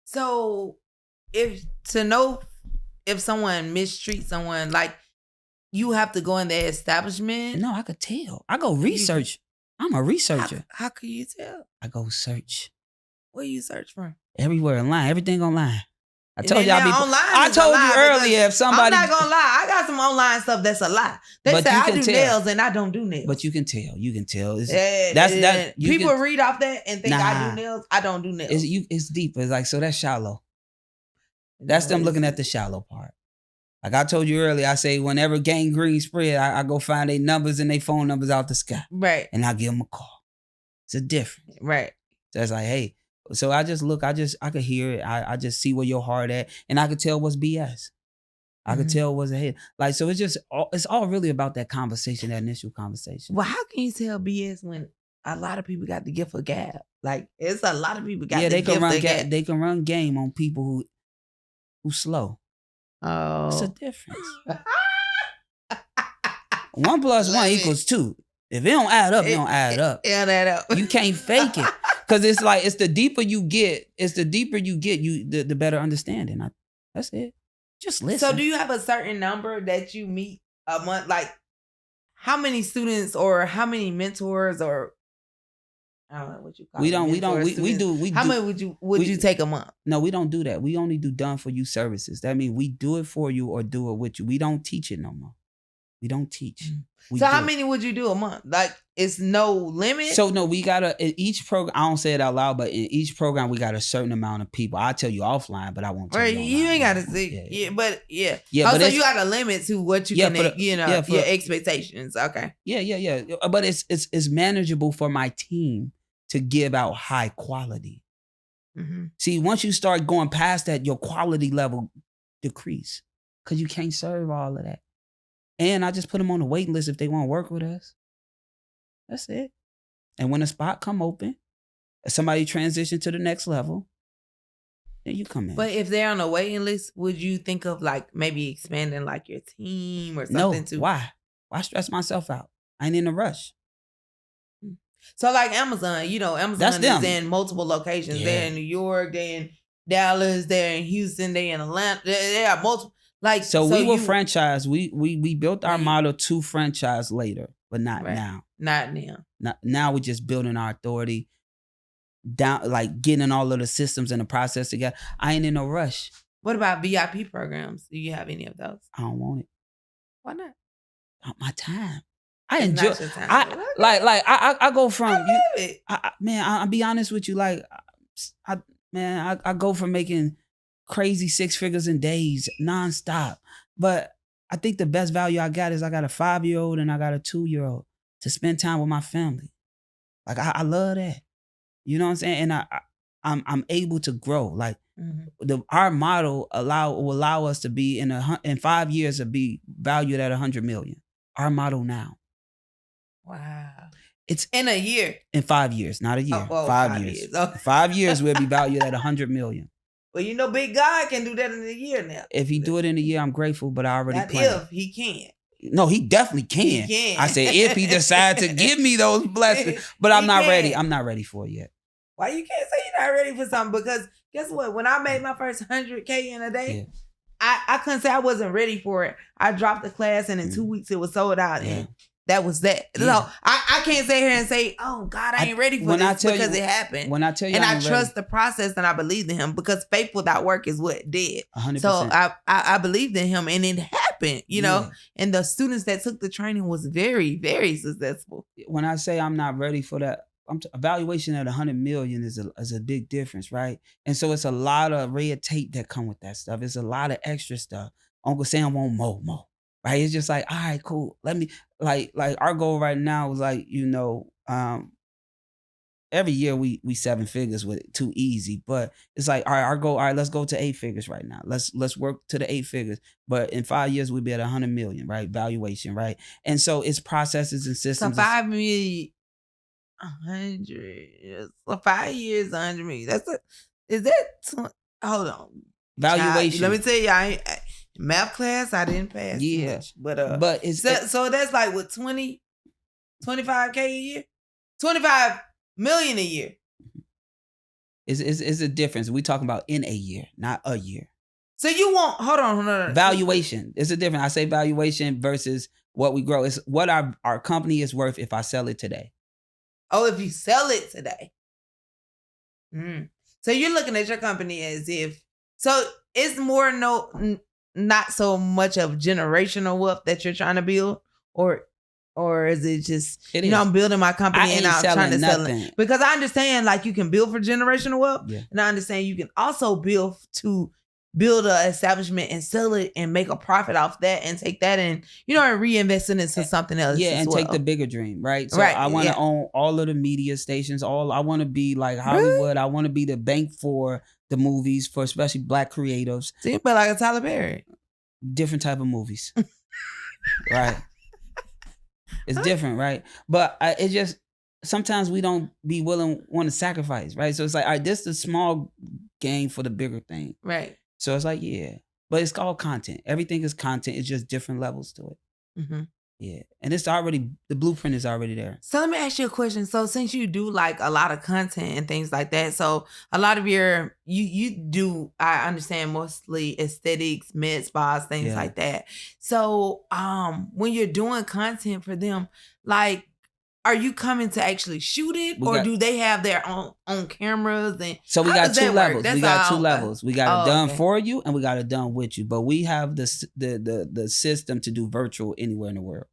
So to know if someone mistreats someone, like, you have to go in their establishment? No, I could tell. I go research. I'm a researcher. How can you tell? I go search. Where you search from? Everywhere online. Everything online. I And told then y'all. online I is a told lie, you earlier if somebody. I'm not gonna lie. I got some online stuff that's a lie. They But say you I can do tell. nails and I don't do nails. But you can tell. You can tell. People read off that and think I do nails. I don't do nails. It's deep. It's like, so that's shallow. That's them looking at the shallow part. Like I told you earlier, I say whenever gangrene spread, I go find their numbers and their phone numbers out the sky. Right. And I give them a call. It's a difference. Right. So it's like, hey. So I just look, I could hear it. I just see where your heart at. And I could tell what's BS. I could tell what's ahead. Like, so it's all really about that conversation, that initial conversation. Well, how can you tell BS when a lot of people got the gift of gab? Like, it's a lot of people got the gift of gab. They can run game on people who slow. Oh. It's a difference. 1 + 1 = 2. If it don't add up, it don't add up. Yeah, that up. You can't fake it. Because it's like, it's the deeper you get, the better understanding. That's it. Just listen. So do you have a certain number that you meet a month? Like how many students or how many mentors or I don't know what you call it. How many would you take a month? No, we don't do that. We only do done for you services. That means we do it for you or do it with you. We don't teach it no more. We don't teach. So how many would you do a month? Like it's no limit? So no, we gotta in each program. I don't say it out loud, but in each program we got a certain amount of people. I'll tell you offline, but I won't tell you online. You ain't gotta say but but so you got a limit to what you can your expectations. Okay. Yeah. But it's manageable for my team to give out high quality. Mm-hmm. See, once you start going past that, your quality level decrease because you can't serve all of that. And I just put them on the waiting list if they want to work with us. That's it. And when a spot come open, if somebody transition to the next level, then you come in. But if they're on a waiting list, would you think of like maybe expanding like your team or something? No, why? Why stress myself out? I ain't in a rush. So like Amazon, Amazon is in multiple locations. Yeah. They're in New York, they're in Dallas, they're in Houston, they're in Atlanta. They have multiple. So we were franchise. We built our model to franchise later, but not now. Not now. Now we're just building our authority down, like getting all of the systems and the process together. I ain't in no rush. What about VIP programs? Do you have any of those? I don't want it. Why not? Not my time. I enjoy. I go from I'll be honest with you. Like, I go from making crazy 6 figures in days nonstop. But I think the best value I got is I got a 5-year-old and I got a 2-year-old to spend time with my family. Like I love that. You know what I'm saying? And I'm able to grow. Like our model will allow us to be in 5 years to be valued at 100 million. Our model now. Wow. It's in a year. In 5 years, not a year. 5 years. Okay. 5 years we'll be valued at 100 million. Well, big God can do that in a year now. If he do it in a year, I'm grateful, but I already planned. If he can. No, he definitely can. He can. I said if he decides to give me those blessings, but I'm not ready. I'm not ready for it yet. Why you can't say you're not ready for something? Because guess what? When I made my first 100K in a day, I couldn't say I wasn't ready for it. I dropped the class and in 2 weeks it was sold out. And that was that. Yeah. So I can't sit here and say, oh God, I ain't ready for this because it happened. When I tell you, and I trust the process and I believed in him because faith without work is what did. 100%. So I believed in him and it happened, know. And the students that took the training was very, very successful. When I say I'm not ready for that, evaluation at 100 million is a big difference, right? And so it's a lot of red tape that come with that stuff. It's a lot of extra stuff. Uncle Sam want more. Right? It's just like, all right, cool. Let me like our goal right now is like, every year we 7 figures with it, too easy. But it's like, all right, our goal, all right, let's go to 8 figures right now. Let's work to the 8 figures. But in 5 years we'll be at 100 million, right? Valuation, right? And so it's processes and systems. So 5 million, 100. So 5 years, 100 million. Hold on. Valuation. Let me tell you, math class, I didn't pass. Yeah. Much, but it's so that's like what 20, 25K a year? 25 million a year. It's a difference. We talking about in a year, not a year. So you want hold on. Valuation. It's a difference. I say valuation versus what we grow. It's what our company is worth if I sell it today. Oh, if you sell it today. So you're looking at your company as if it's more not so much of generational wealth that you're trying to build, or is it just I'm building my company and I'm trying to sell it? Because I understand like you can build for generational wealth, and I understand you can also build to build an establishment and sell it and make a profit off that and take that and and reinvest it into something else. Yeah, and take the bigger dream, right? So I want to own all of the media stations. I want to be like Hollywood. Really? I want to be the bank for the movies for especially Black creatives. So you feel like a Tyler Perry. Different type of movies, right? It's different, right? But it just sometimes we don't be want to sacrifice, right? So it's like, all right, this is the small gain for the bigger thing, right? So it's like, but it's all content. Everything is content. It's just different levels to it. Mm-hmm. Yeah. And it's already, the blueprint is already there. So let me ask you a question. So since you do like a lot of content and things like that, so a lot of you do, I understand, mostly aesthetics, med spas, things Yeah. like that. So when you're doing content for them, like, are you coming to actually shoot it, or do they have their own cameras? And so we how got does two that work? levels. That's We got two all. levels. We got it done okay. for you and we got it done with you. But we have the system to do virtual anywhere in the world.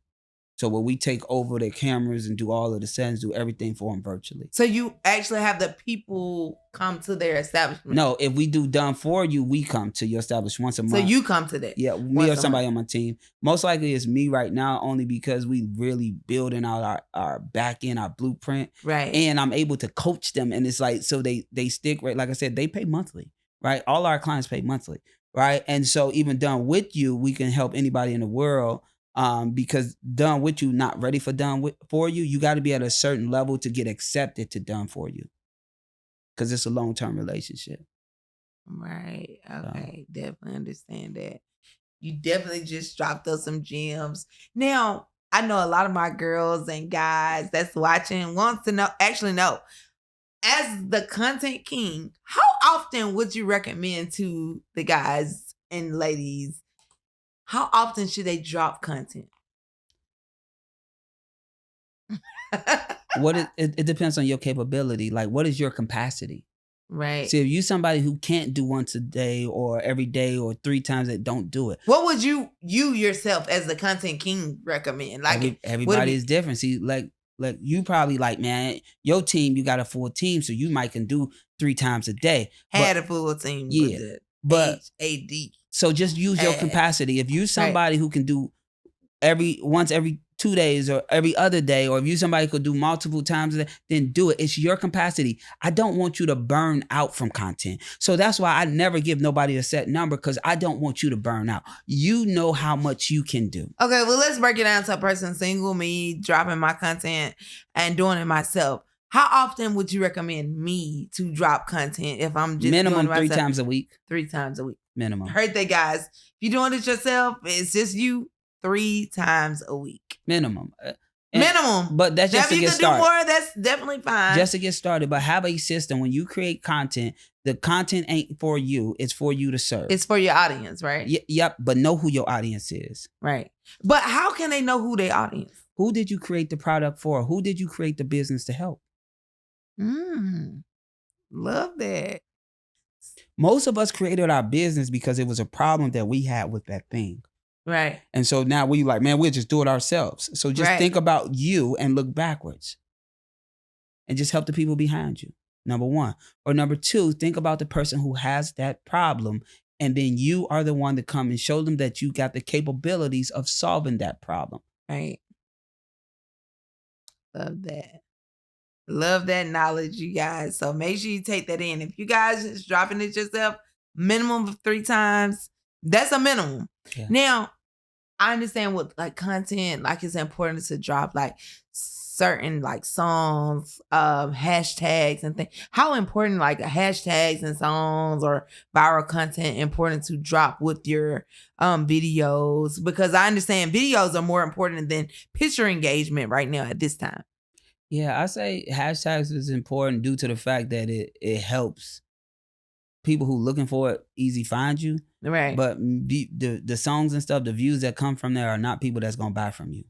So where we take over their cameras and do all of the settings, do everything for them virtually. So you actually have the people come to their establishment? No, if we do done for you, we come to your establishment once a month. So you come to that? Yeah, me or somebody on my team. Most likely it's me right now, only because we really building out our back end, our blueprint. Right. And I'm able to coach them. And it's like, so they stick, right? Like I said, they pay monthly, right? All our clients pay monthly, right? And so even done with you, we can help anybody in the world. Because done with you, not ready for for you, you got to be at a certain level to get accepted to done for you. Because it's a long-term relationship. Right. Okay. Definitely understand that. You definitely just dropped us some gems. Now, I know a lot of my girls and guys that's watching wants to know, actually know, as the content king, how often would you recommend to the guys and ladies, how often should they drop content? It depends on your capability. Like, what is your capacity? Right. See, if you somebody who can't do once a day or every day or 3 times, that don't do it. What would you yourself as the content king recommend? Like, everybody is different. See, like you probably like, man, your team, you got a full team, so you might can do 3 times a day. Had a full team. Yeah, with but AD. So just use your capacity. If you somebody who can do once every 2 days or every other day, or if you somebody could do multiple times a day, then do it. It's your capacity. I don't want you to burn out from content. So that's why I never give nobody a set number, because I don't want you to burn out. You know how much you can do. Okay, well, let's break it down to a person single, me dropping my content and doing it myself. How often would you recommend me to drop content if I'm just minimum doing it 3 times a week? 3 times a week. Minimum. Heard that, guys. If you're doing it yourself, it's just you 3 times a week. Minimum. Minimum. But that's just to get started. If you can do more, that's definitely fine. Just to get started. But have a system. When you create content, the content ain't for you. It's for you to serve. It's for your audience, right? Yep. But know who your audience is. Right. But how can they know who their audience? Who did you create the product for? Who did you create the business to help? Love that. Most of us created our business because it was a problem that we had with that thing. Right. And so now we like, man, we'll just do it ourselves. So just think about you and look backwards. And just help the people behind you. Number 1. Or number 2, think about the person who has that problem. And then you are the one to come and show them that you got the capabilities of solving that problem. Right. Love that. Love that knowledge, you guys. So make sure you take that in. If you guys just dropping it yourself, minimum of 3 times, that's a minimum. Yeah. Now, I understand what like content, like it's important to drop like certain like songs, hashtags and things. How important like hashtags and songs or viral content important to drop with your videos? Because I understand videos are more important than picture engagement right now at this time. Yeah, I say hashtags is important due to the fact that it helps people who looking for it easy find you. Right. But the songs and stuff, the views that come from there are not people that's gonna buy from you.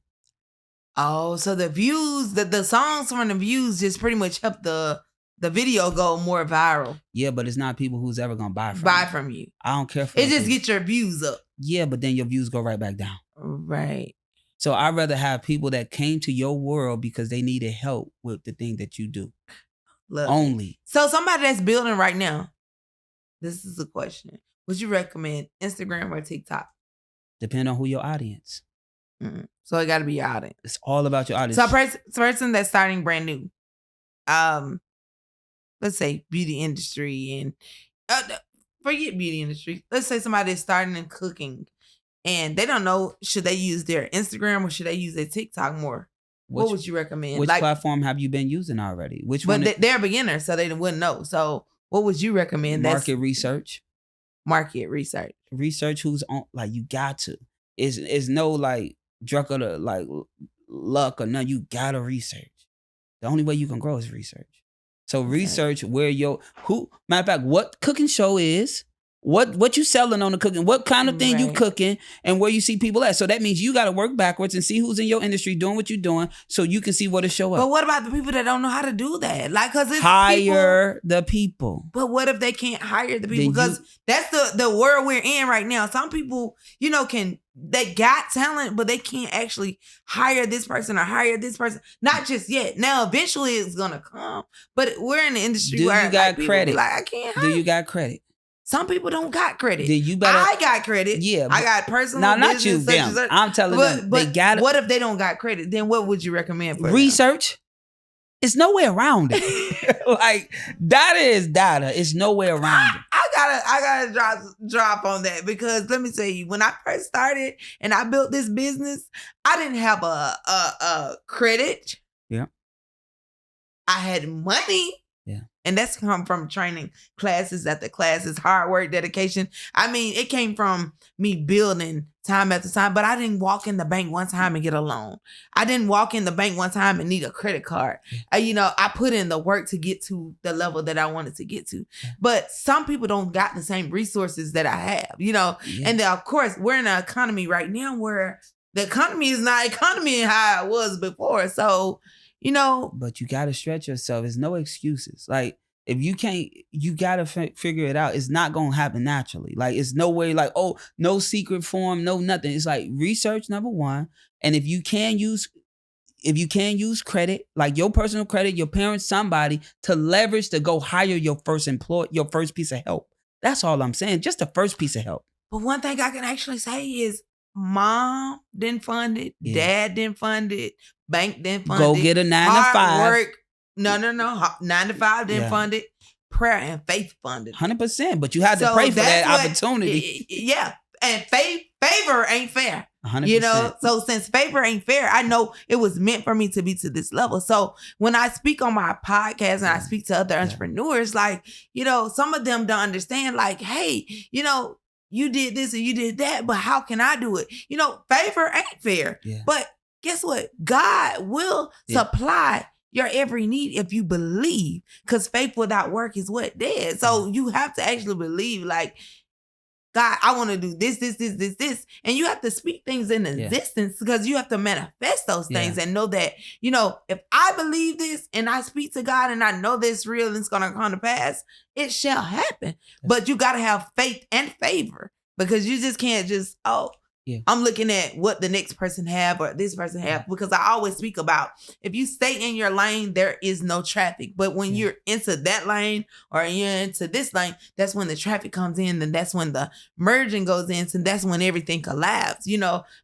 Oh, so the views, the songs from the views just pretty much help the video go more viral. Yeah, but it's not people who's ever gonna buy from you. I don't care for it. Just get your views up. Yeah, but then your views go right back down. Right. So I'd rather have people that came to your world because they needed help with the thing that you do. Only. So somebody that's building right now, this is a question. Would you recommend Instagram or TikTok? Depend on who your audience. So it got to be your audience. It's all about your audience. So a person that's starting brand new, let's say beauty industry and forget beauty industry. Let's say somebody is starting in cooking and they don't know, should they use their Instagram or should they use their TikTok more? What would you recommend? Which platform have you been using already? Which one? But they're beginners, so they wouldn't know. So what would you recommend? Market research. Market research. Research who's on, like you got to. It's no like drug of the like luck or none. You gotta research. The only way you can grow is research. So research where matter of fact, what cooking show is, what you selling on the cooking, what kind of thing you cooking, and where you see people at. So that means you got to work backwards and see who's in your industry doing what you're doing, so you can see where to show up. But what about the people that don't know how to do that? Like, cause it's hire the people. But what if they can't hire the people? Because that's the world we're in right now. Some people, they got talent, but they can't actually hire this person or hire this person. Not just yet. Now, eventually, it's gonna come. But we're in the industry where you got credit? Like, I can't hire. Do you got credit? Some people don't got credit. I got credit. Yeah, I got personal. No, not you. Them. I'm telling them. But they got it. What if they don't got credit? Then what would you recommend for research? Them? It's no way around it. Like data is data. It's no way around it. I gotta drop on that, because let me tell you, when I first started and I built this business, I didn't have a credit. Yeah. I had money. Yeah. And that's come from training classes after classes, hard work, dedication. I mean, it came from me building time after time, but I didn't walk in the bank one time and get a loan. I didn't walk in the bank one time and need a credit card. I put in the work to get to the level that I wanted to get to. But some people don't got the same resources that I have, And then, of course, we're in an economy right now where the economy is not economy how it was before. So, But you got to stretch yourself. There's no excuses. Like, if you can't, you got to figure it out. It's not going to happen naturally. Like, it's no way like, oh, no secret form, no nothing. It's like research, number one. And if you can use credit, like your personal credit, your parents, somebody to leverage to go hire your first piece of help. That's all I'm saying. Just the first piece of help. But one thing I can actually say is mom didn't fund it. Yeah. Dad didn't fund it. Bank didn't fund it. Go get a 9 to 5. Work. No. 9 to 5 didn't fund it. Prayer and faith funded. 100%. But you had to pray for that opportunity. Yeah. And favor ain't fair. 100%. So since favor ain't fair, I know it was meant for me to be to this level. So when I speak on my podcast and I speak to other entrepreneurs, like, some of them don't understand, like, hey, you did this and you did that, but how can I do it? Favor ain't fair. Yeah. But guess what? God will supply your every need if you believe, because faith without work is what? Dead. So you have to actually believe, like, God, I want to do this. And you have to speak things in existence, because you have to manifest those things and know that, if I believe this and I speak to God and I know this real and it's going to come to pass, it shall happen. But you got to have faith and favor, because you just can't just, I'm looking at what the next person have or this person have, because I always speak about, if you stay in your lane, there is no traffic. But when you're into that lane or you're into this lane, that's when the traffic comes in, and that's when the merging goes in, and that's when everything collapses,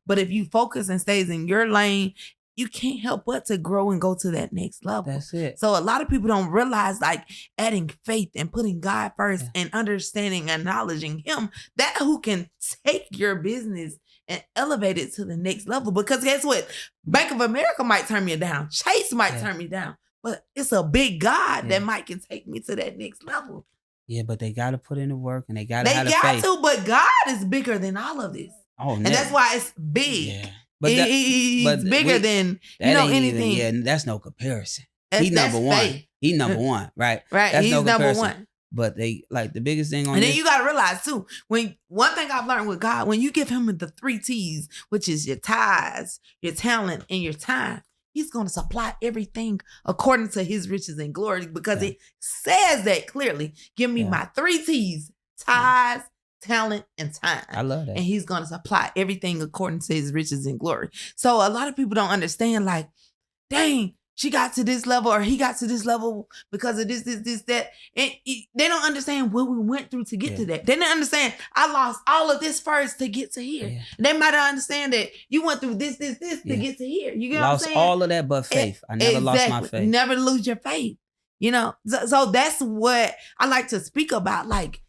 But if you focus and stays in your lane, you can't help but to grow and go to that next level. That's it. So a lot of people don't realize, like, adding faith and putting God first and understanding and acknowledging him, that who can take your business and elevate it to the next level. Because guess what? Bank of America might turn me down. Chase might turn me down. But it's a big God that might can take me to that next level. Yeah, but they got to put in the work, and they got to have the faith. But God is bigger than all of this. Oh, and that's why it's big. Yeah. But he's bigger than anything. And that's no comparison. He's number one. Faith. He number one, right? Right. That's he's no number one. But they, like, the biggest thing on and this. then you got to realize too, one thing I've learned with God, when you give him the 3 T's, which is your tithes, your talent, and your time, he's going to supply everything according to his riches and glory, because it says that clearly. Give me my 3 T's, tithes, talent, and time. I love that. And he's going to supply everything according to his riches and glory. So a lot of people don't understand, like, dang, she got to this level or he got to this level because of this, that. And they don't understand what we went through to get to that. They didn't understand, I lost all of this first to get to here. Yeah. They might not understand that you went through this to get to here. You get what I'm saying? Lost all of that but faith. I never lost my faith. Never lose your faith. So that's what I like to speak about. Like,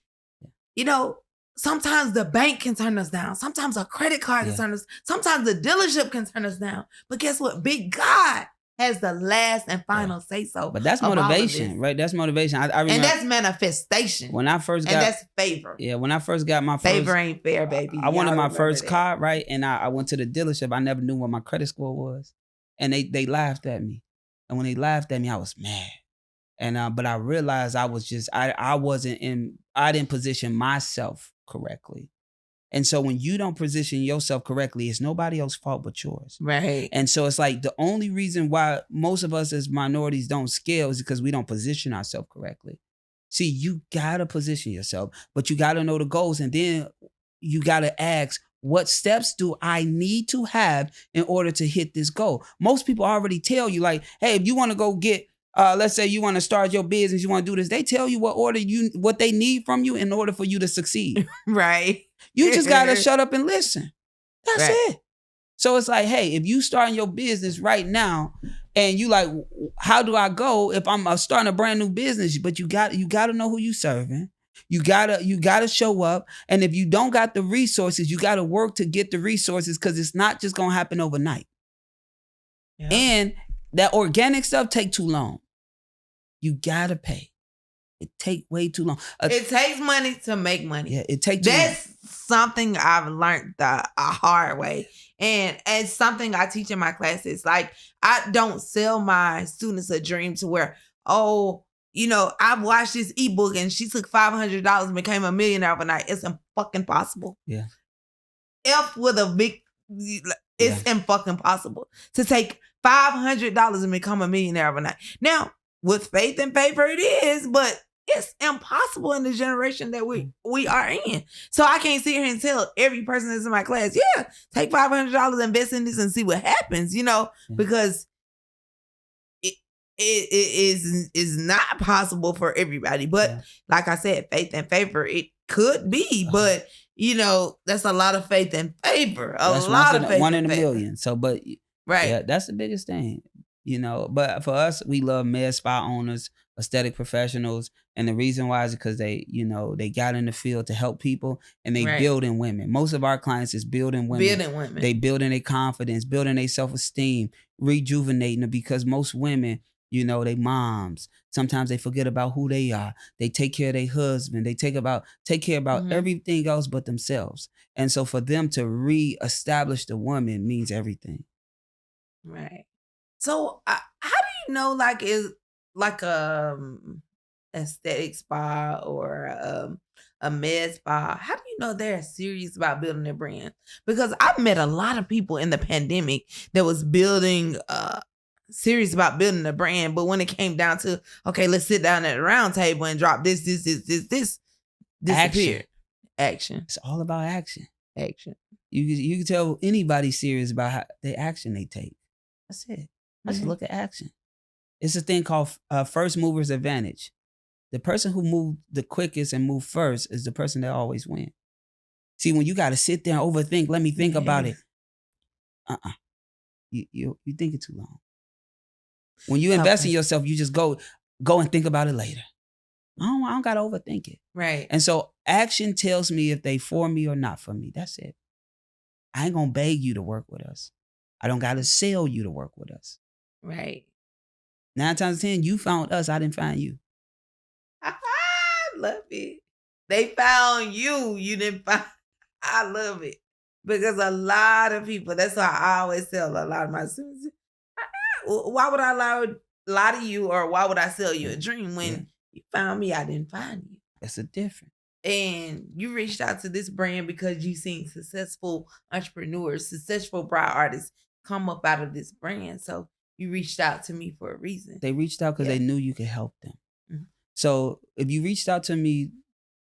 sometimes the bank can turn us down. Sometimes a credit card can turn us. Sometimes the dealership can turn us down. But guess what? Big God has the last and final say so. But that's motivation, right? That's motivation. I remember, and that's manifestation. When I first got, and that's favor. Yeah, when I first got my favor ain't fair, baby. I wanted my first car, right? And I went to the dealership. I never knew what my credit score was, and they laughed at me. And when they laughed at me, I was mad. And but I realized I was just I didn't position myself correctly. And so when you don't position yourself correctly, it's nobody else's fault but yours. Right. And so it's like the only reason why most of us as minorities don't scale is because we don't position ourselves correctly. See, you gotta position yourself, but you gotta know the goals, and then you gotta ask, what steps do I need to have in order to hit this goal? Most people already tell you, like, hey, if you want to go get let's say you want to start your business, you want to do this, they tell you what they need from you in order for you to succeed. Right. You just gotta shut up and listen. That's right. it. So it's like, hey, if you starting your business right now and you like, how do I go if I'm starting a brand new business? But you got to know who you serving. You gotta show up. And if you don't got the resources, you gotta work to get the resources, because it's not just gonna happen overnight. Yeah. And that organic stuff take too long. You gotta pay. It take way too long. It takes money to make money. Yeah, it takes too long. That's something I've learned a hard way. And it's something I teach in my classes. Like, I don't sell my students a dream to where, oh, you know, I've watched this ebook and she took $500 and became a millionaire overnight. It's fucking possible. Yeah. F with a big, it's fucking possible to take $500 and become a millionaire overnight. Now, with faith and favor, it is, but it's impossible in the generation that we are in. So I can't sit here and tell every person that's in my class, yeah, take $500, invest in this and see what happens, you know, because it is not possible for everybody. But like I said, faith and favor, it could be, but you know, that's a lot of faith and favor. One in a million. So, but right. Yeah, that's the biggest thing, you know. But for us, we love med spa owners, aesthetic professionals. And the reason why is because they, you know, they got in the field to help people, and they building women. Most of our clients is building women. They building their confidence, building their self-esteem, rejuvenating them, because most women, you know, they moms. Sometimes they forget about who they are. They take care of their husband. They take care about everything else but themselves. And so for them to reestablish the woman means everything. Right. So how do you know, like, is like aesthetic spa or a med spa, how do you know they're serious about building their brand? Because I've met a lot of people in the pandemic that was building serious about building a brand, but when it came down to, okay, let's sit down at a round table and drop this disappeared. Action. It's all about action. Action. You can tell anybody serious about the action they take. That's it. I just look at action. It's a thing called first mover's advantage. The person who moved the quickest and moved first is the person that always wins. See, when you got to sit there and overthink, let me think about it. You thinking too long. When you invest in yourself, you just go and think about it later. I don't got to overthink it. Right. And so action tells me if they for me or not for me. That's it. I ain't going to beg you to work with us. I don't got to sell you to work with us. Right. 9 times out of 10, you found us. I didn't find you. Love it. They found you. You didn't find. I love it. Because a lot of people, that's why I always tell a lot of my students, why would I lie to you, or why would I sell you a dream when you found me? I didn't find you. That's a difference. And you reached out to this brand because you seen successful entrepreneurs, successful bride artists come up out of this brand. So you reached out to me for a reason. They reached out because they knew you could help them. Mm-hmm. So if you reached out to me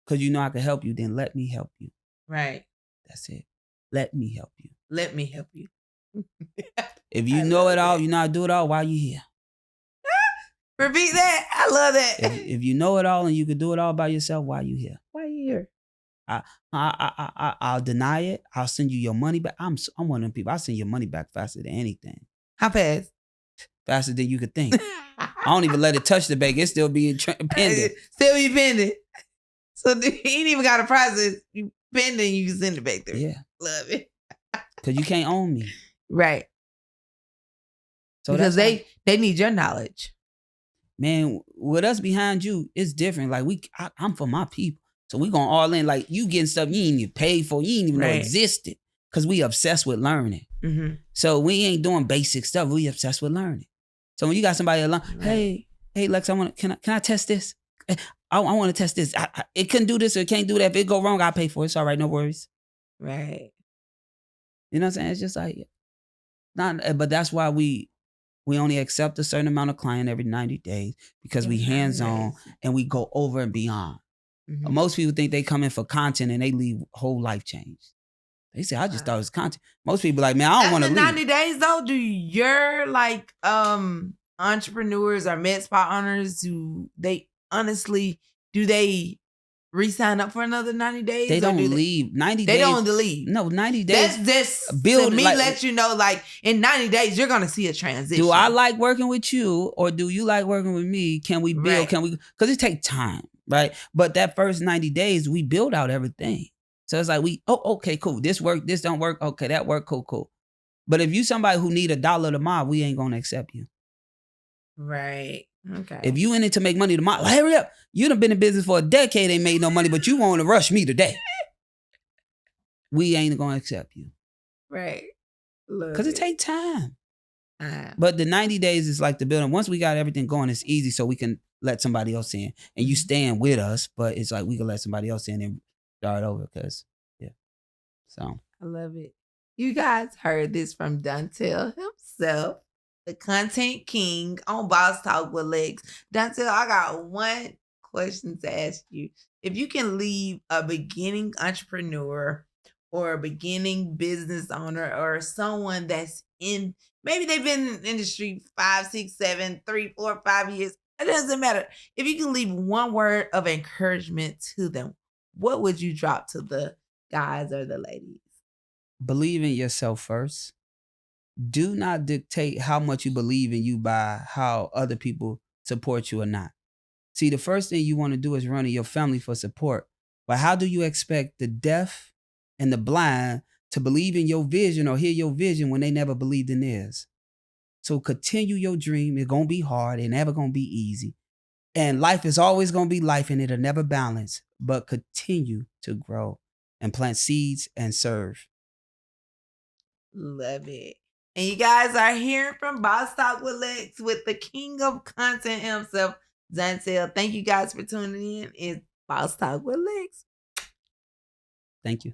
because you know I could help you, then let me help you. Right. That's it. Let me help you. Let me help you. If you know it all, you know how to do it all, why you here? Repeat that. I love that. If you know it all and you can do it all by yourself, why you here? Why you here? I'll deny it. I'll send you your money back. I'm one of them people. I'll send your money back faster than anything. How fast? Faster than you could think. I don't even let it touch the bank. It still be pending. Still be pending. So you ain't even got a process. You pending, you can send it back there. Yeah. Love it. Because you can't own me. Right. So because they They need your knowledge. Man, with us behind you, it's different. Like I'm for my people. So we going all in. Like you getting stuff you ain't even paid for. You ain't even know Right. existed. Cause we obsessed with learning. Mm-hmm. So we ain't doing basic stuff. We obsessed with learning. So when you got somebody alone, Right. hey Lex, can I test this? I want to test this. It couldn't do this or it can't do that. If it go wrong, I'll pay for it. It's all right, no worries. Right. You know what I'm saying? It's just like but that's why we only accept a certain amount of client every 90 days because we hands-on and we go over and beyond. Mm-hmm. Most people think they come in for content and they leave whole life changed. They say, I just thought it was content. Most people like, man, I don't want to leave. 90 days though, do your like entrepreneurs or med spa owners, do they re-sign up for another 90 days? They don't leave. 90 days. They don't leave. No, 90 days. That's to me let you know, like in 90 days, you're gonna see a transition. Do I like working with you or do you like working with me? Can we build? Right. Can we? Because it takes time, right? But that first 90 days, we build out everything. So it's like okay, cool. This work, this don't work. Okay, that work, cool. But if you somebody who need $1 tomorrow, we ain't gonna accept you. Right. Okay. If you in it to make money tomorrow, like, hurry up. You done been in business for a decade, ain't made no money, but you want to rush me today. We ain't gonna accept you. Right. Because it take time. But the 90 days is like the building. Once we got everything going, it's easy so we can let somebody else in. And you staying with us, but it's like we can let somebody else in and start over because, yeah. So. I love it. You guys heard this from Donnell himself, the content king on Boss Talk with Lex. Donnell, I got one question to ask you. If you can leave a beginning entrepreneur or a beginning business owner or someone that's in, maybe they've been in the industry 5, 6, 7, 3, 4, 5 years. It doesn't matter. If you can leave one word of encouragement to them, what would you drop to the guys or the ladies? Believe in yourself first. Do not dictate how much you believe in you by how other people support you or not. See, the first thing you want to do is run to your family for support. But how do you expect the deaf and the blind to believe in your vision or hear your vision when they never believed in theirs? So continue your dream. It's going to be hard. It's never going to be easy. And life is always going to be life and it'll never balance. But continue to grow and plant seeds and serve. Love it. And you guys are hearing from Boss Talk with Lex with the king of content himself, Donnell. Thank you guys for tuning in. It's Boss Talk with Lex. Thank you.